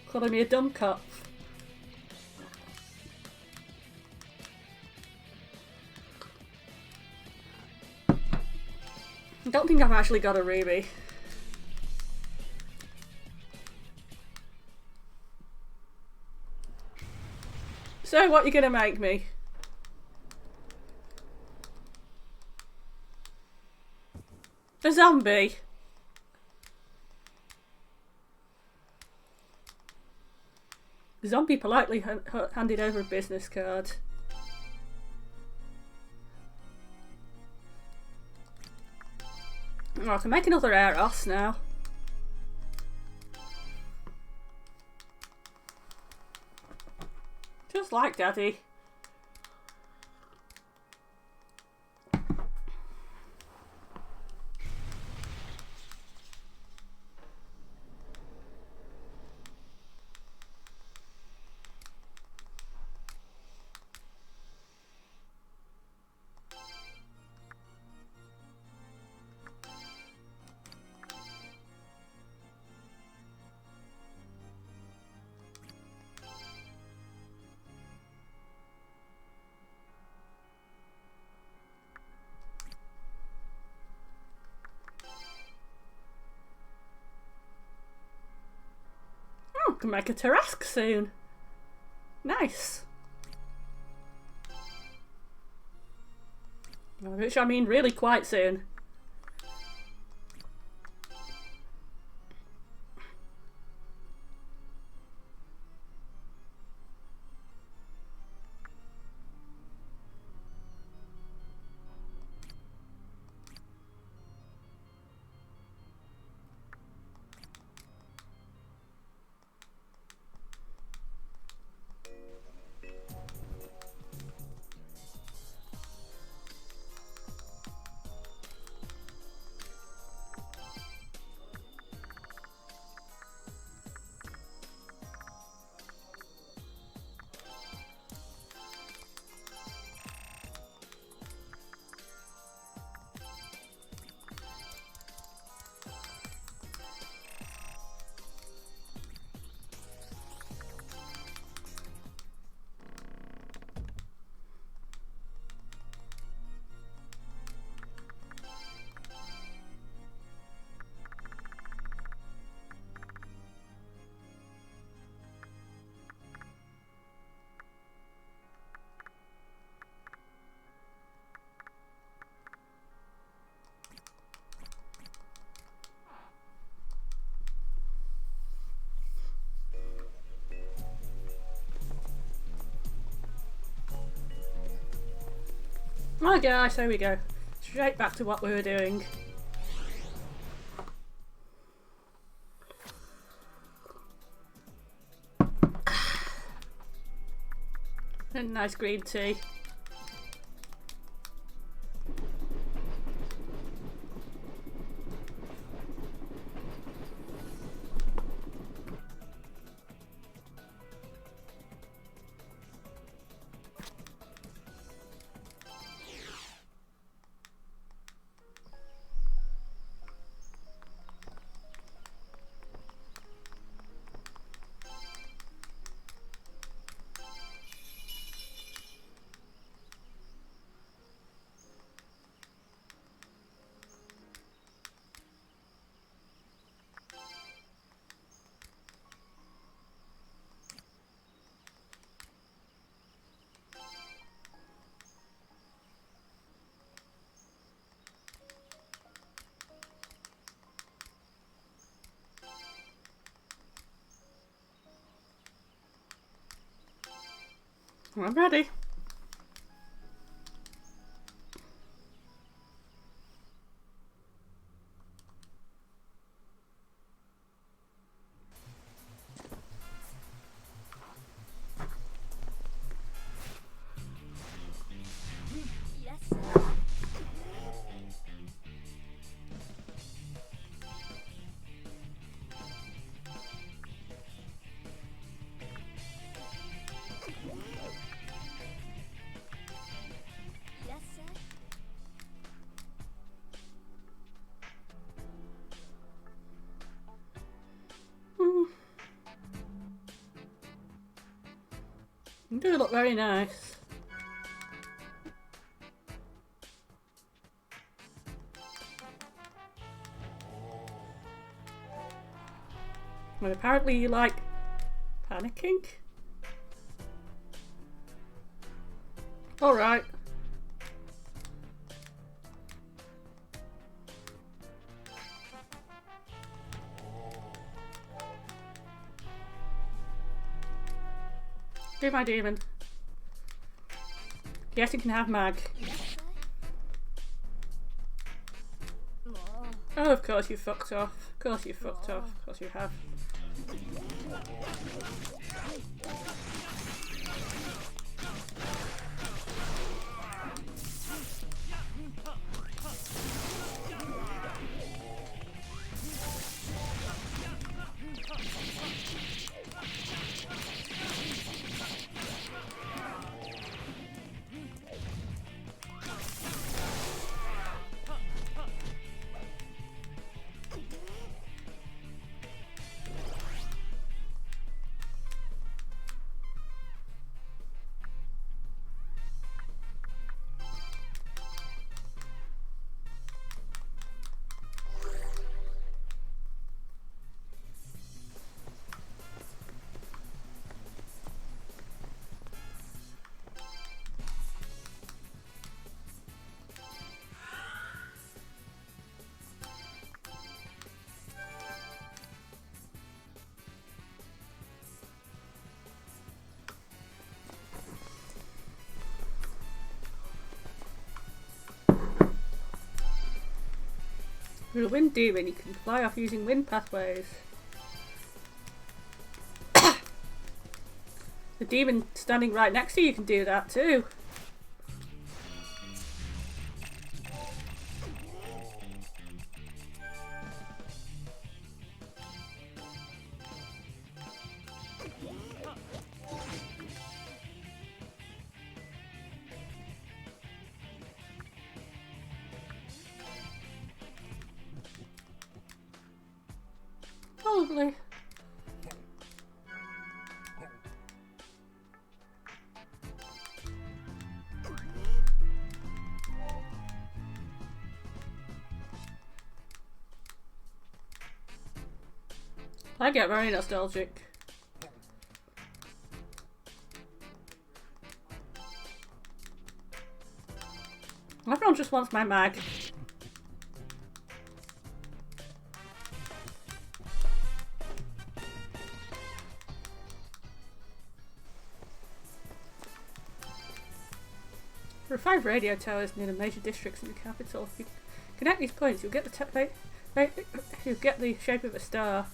Calling me a dumb cup. I don't think I've actually got a ruby. So, what are you gonna make me? A zombie? The zombie politely handed over a business card. Oh, I can make another Aeros now. Just like Daddy. Can make a Tarask soon. Nice. Which I mean really quite soon. My gosh, there we go. Straight back to what we were doing. And nice green tea. I'm ready. Yes, sir. Yes, sir. You do look very nice. Well, apparently you like panicking. Alright. Be my demon. Yes, you can have Mag. Yes, sir. Oh, of course you fucked off. Of course you fucked off. Of course you have. You're a wind demon, you can fly off using wind pathways. The demon standing right next to you can do that too. Probably. I get very nostalgic. Everyone just wants my mag. There are 5 radio towers near the major districts in the capital. If you connect these points, you'll get the shape of a star.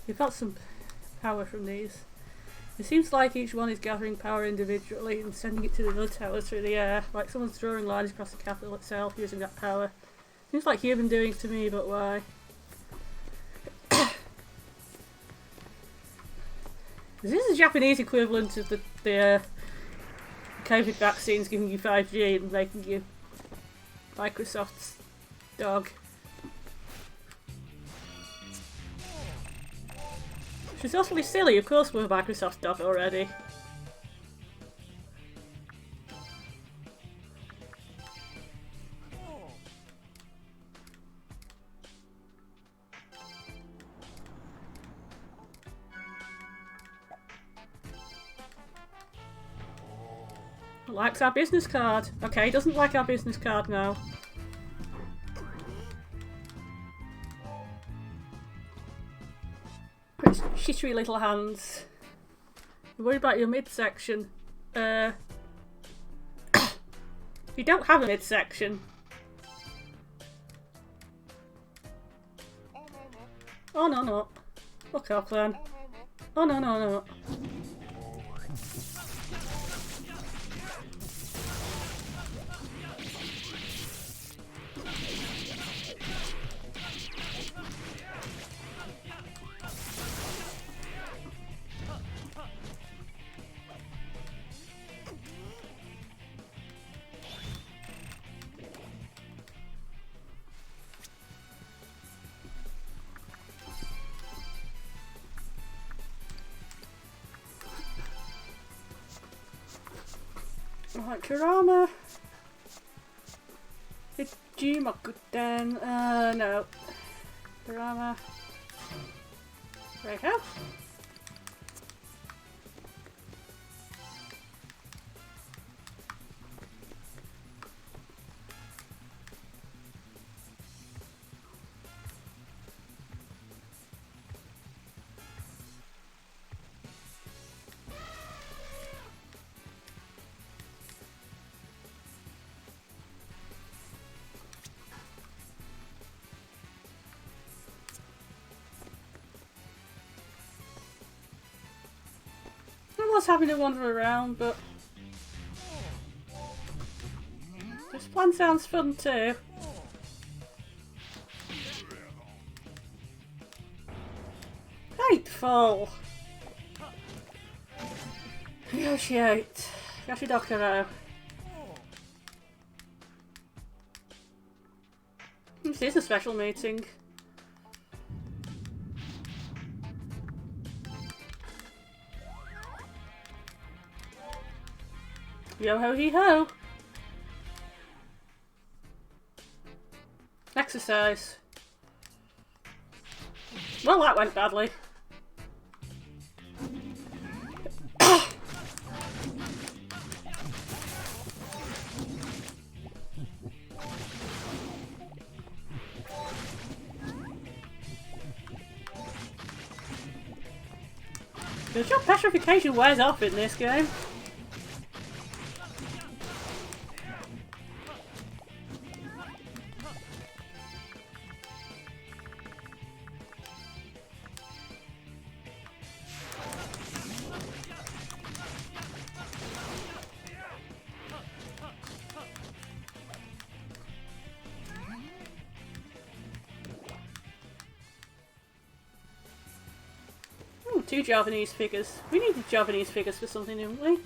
You've got some power from these. It seems like each one is gathering power individually and sending it to the other towers through the air, like someone's drawing lines across the capital itself using that power. Seems like human doings to me, but why? Is this the Japanese equivalent of the COVID vaccines giving you 5G and making you Microsoft's dog? She's utterly silly, of course we're Microsoft's dog already. Likes our business card. Okay, doesn't like our business card now. Its shittery little hands. You're worried about your midsection. You don't have a midsection. Oh no no. Fuck off then. Oh no no no. Right, Kurama. Hijimakuten. No. Kurama. Raidou. I was happy to wander around, but this plan sounds fun too. Hateful! Negotiate. Yashidokuro. This is a special meeting. Yo ho hee ho! Exercise. Well, that went badly. The job petrification wears off in this game. Two Javanese figures. We needed Javanese figures for something, didn't we?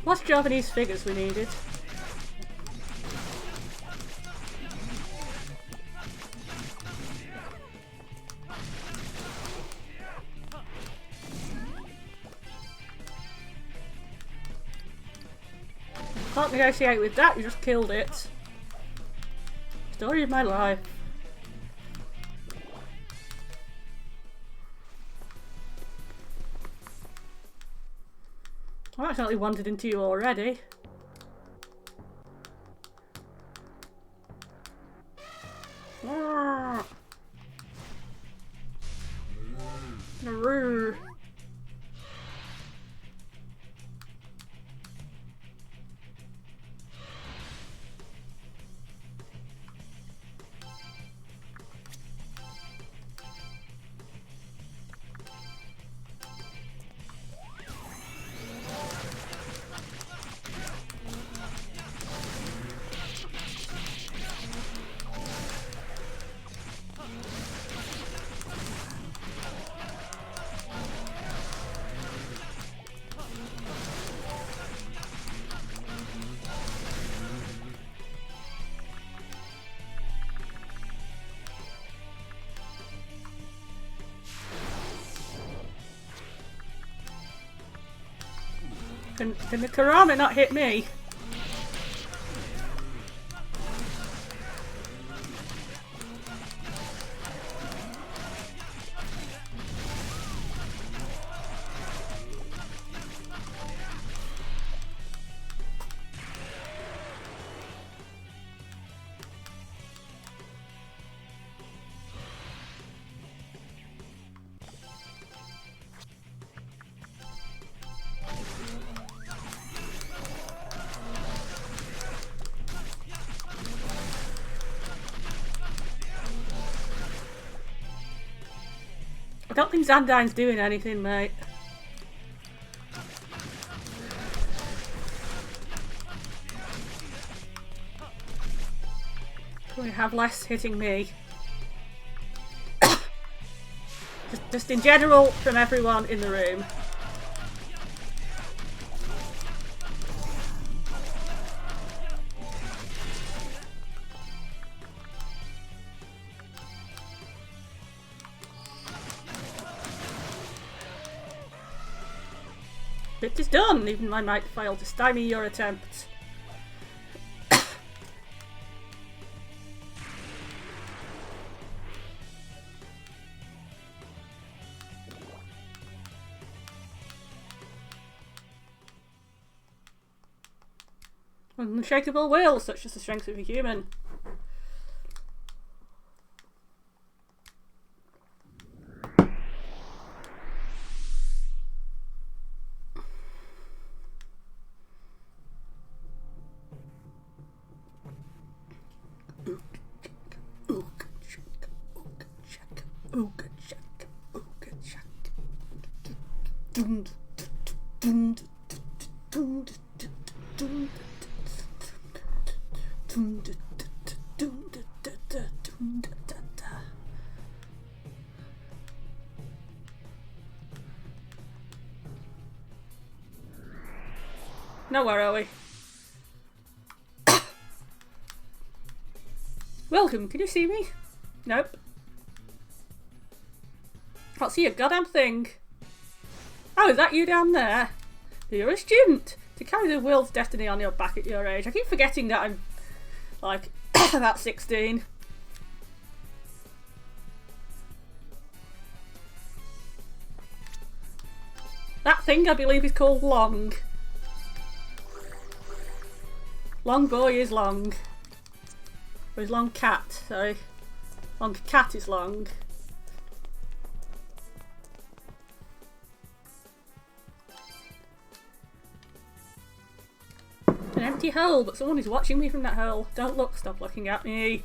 What's Javanese figures we needed? Can't negotiate with that, you just killed it. Story of my life. I accidentally wandered into you already. Can the Karama not hit me? I don't think Zandine's doing anything, mate. Can we have less hitting me? just in general from everyone in the room. It is done, even I might fail to stymie your attempt. Unshakable will, such as the strength of a human. Now where are we? Welcome, can you see me? Nope. Can't see a goddamn thing. Oh, is that you down there? You're a student. To carry the world's destiny on your back at your age. I keep forgetting that I'm, like, about 16. That thing, I believe, is called Long. Long boy is long. Or is long cat, sorry. Long cat is long. An empty hole, but someone is watching me from that hole. Don't look, stop looking at me.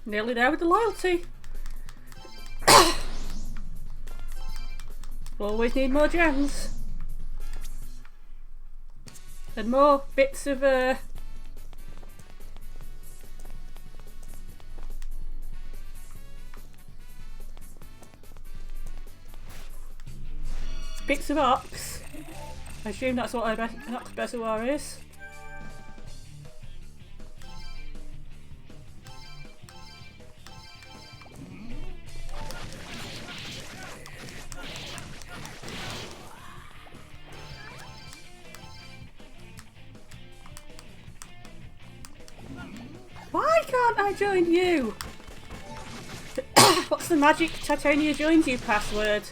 Nearly there with the loyalty. Always need more gems. And more bits of bits of ox. I assume that's what an ox bezoar is. Why can't I join you? What's the magic Titania joins you password?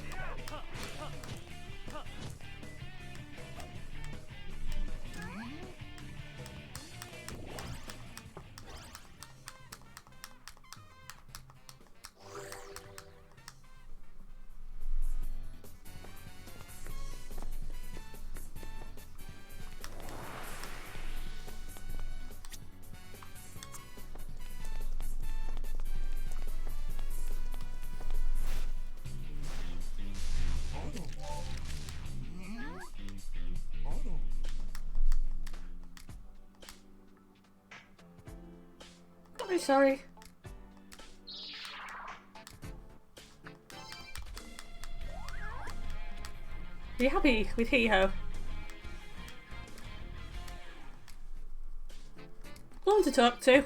I'm sorry. Are you happy with Hee-Ho? One to talk to.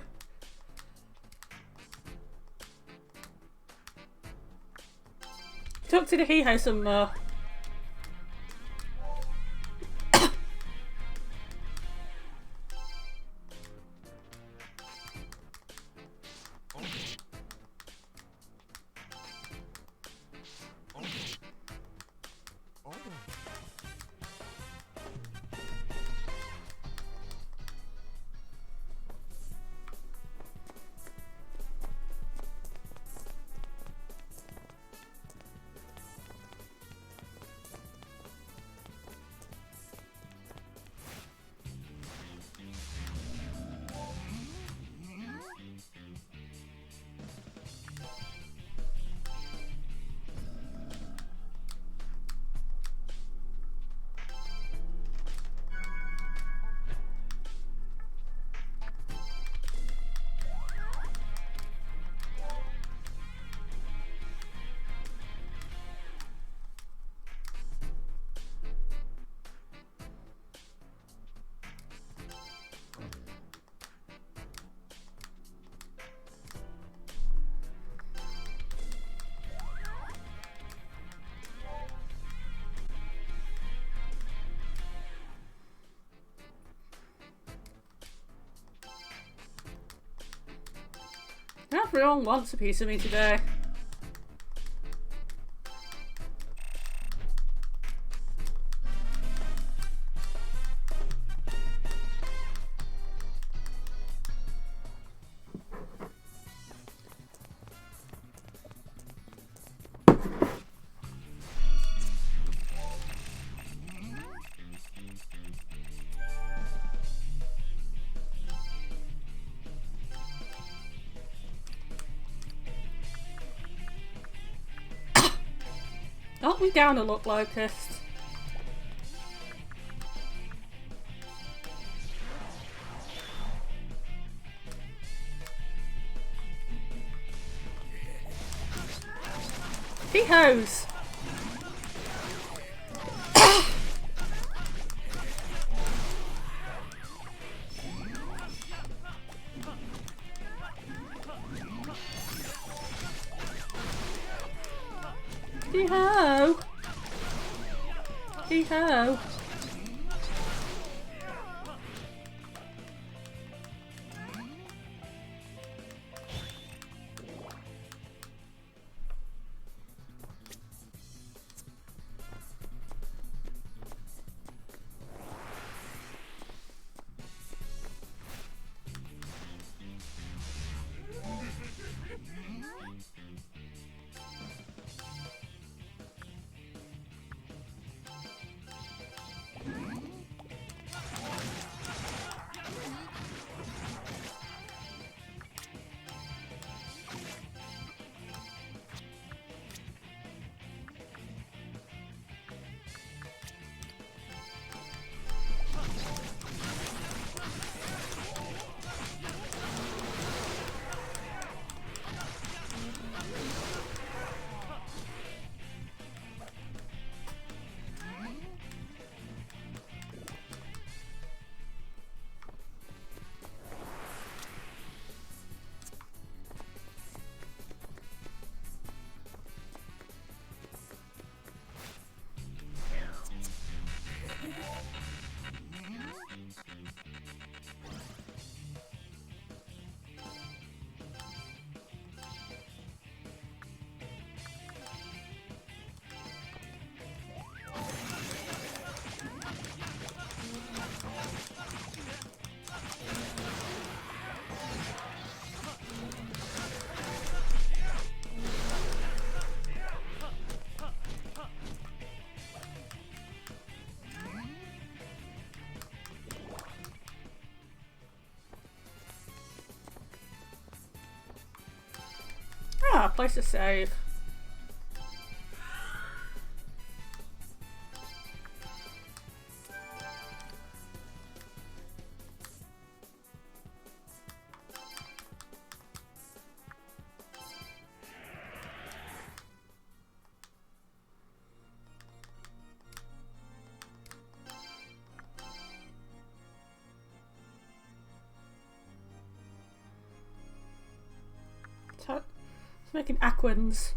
Talk to the Hee-Ho some more. Everyone wants a piece of me today. Knock me down a look, Locust. Hee-Ho's! Hee-Ho! Hee-Ho! Ah, place to save. It's making aquans.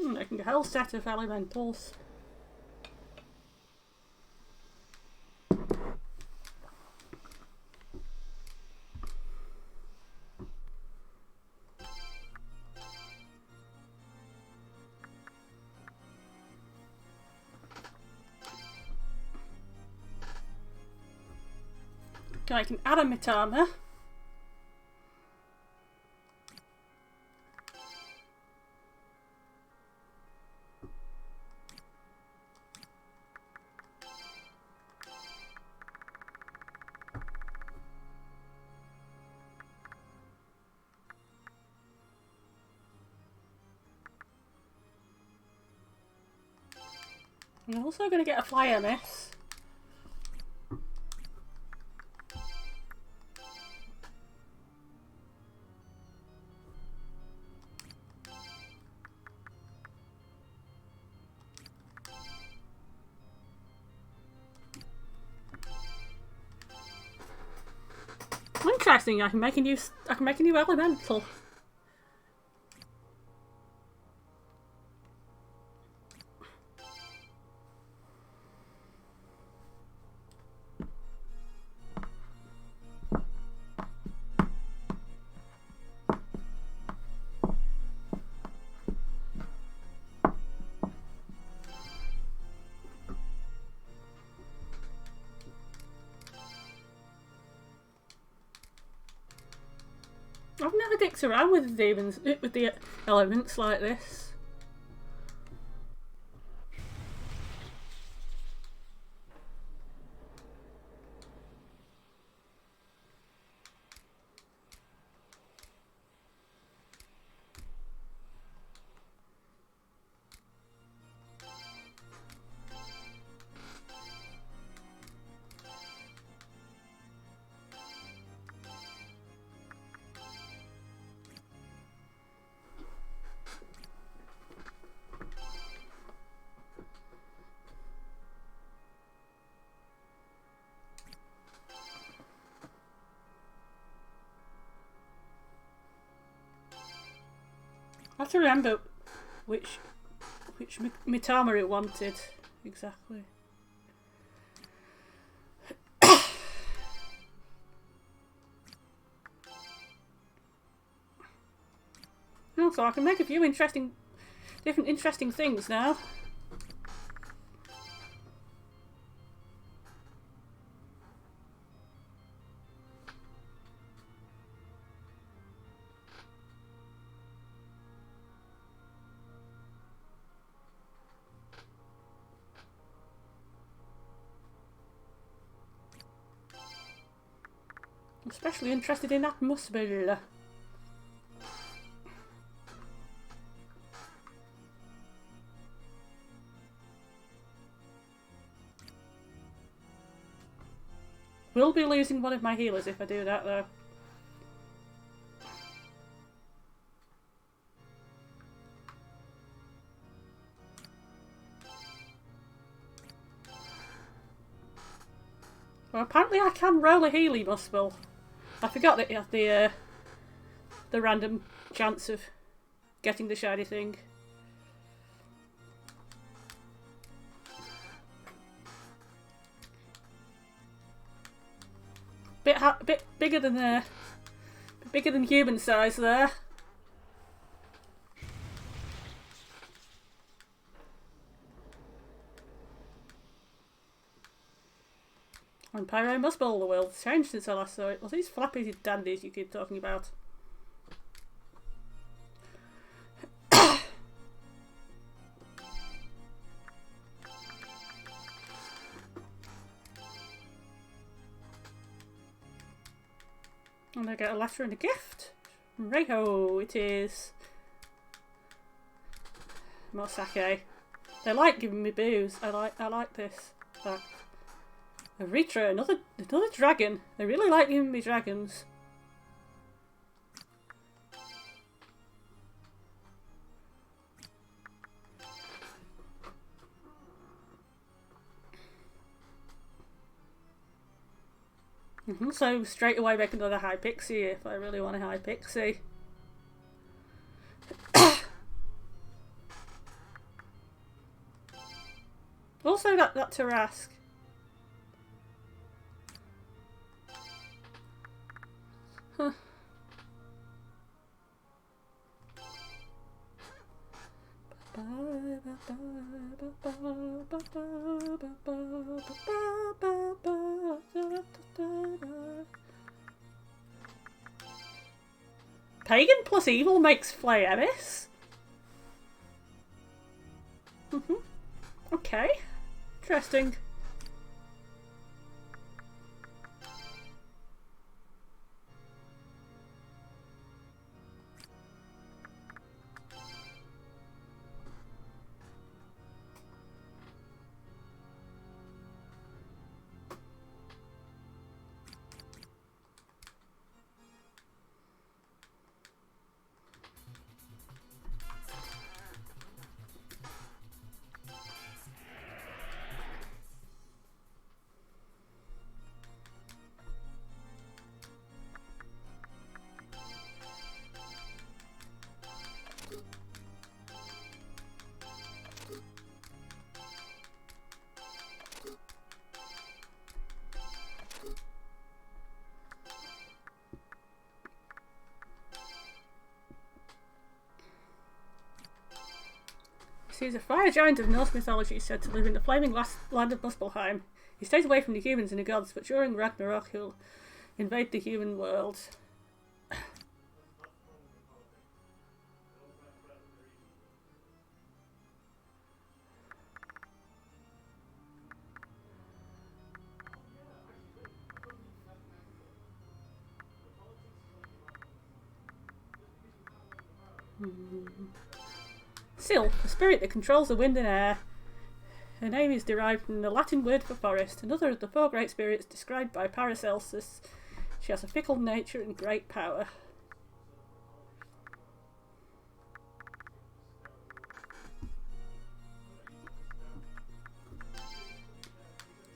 Making a whole set of elementals. I can add a Mitama. I'm also going to get a flyer miss. Interesting, I can make a new elemental. I've never dicked around with the demons, with the elements like this. I have to remember which Mitama it wanted exactly. Also, I can make a few different interesting things now. I'm especially interested in atmosphere. Will be losing one of my healers if I do that though. Well, apparently I can roll a Healy Muspel. I forgot that it had the random chance of getting the shiny thing. Bit bigger than human size there. And Pyro Muspel, the world's changed since I last saw it. Well, these flappy dandies you keep talking about. And I get a letter and a gift. Righto, it is. More sake. They like giving me booze. I like this fact. A Ritra, another dragon. They really like giving me dragons. So straight away make another high pixie if I really want a high pixie. Also that Tarask. Huh. Pagan plus evil makes Flay Emis? Okay. Interesting. He's a fire giant of Norse mythology said to live in the flaming land of Muspelheim. He stays away from the humans and the gods, but during Ragnarok he'll invade the human world. Sil, a spirit that controls the wind and air. Her name is derived from the Latin word for forest, another of the four great spirits described by Paracelsus. She has a fickle nature and great power.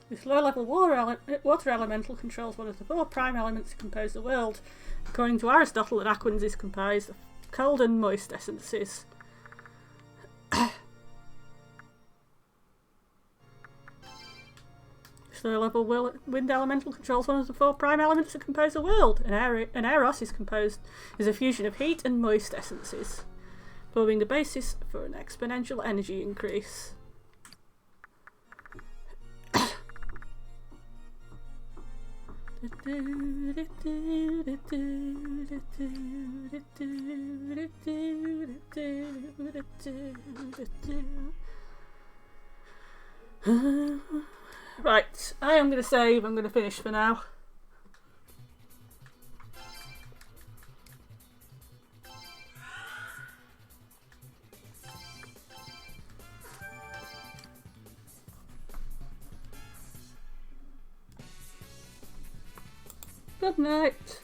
This low-level water elemental controls one of the four prime elements that compose the world. According to Aristotle, an aquans is comprised of cold and moist essences. Low-level wind elemental controls one of the four prime elements that compose the world. An Eros is a fusion of heat and moist essences, forming the basis for an exponential energy increase. Right, I am going to save, I'm going to finish for now. Good night.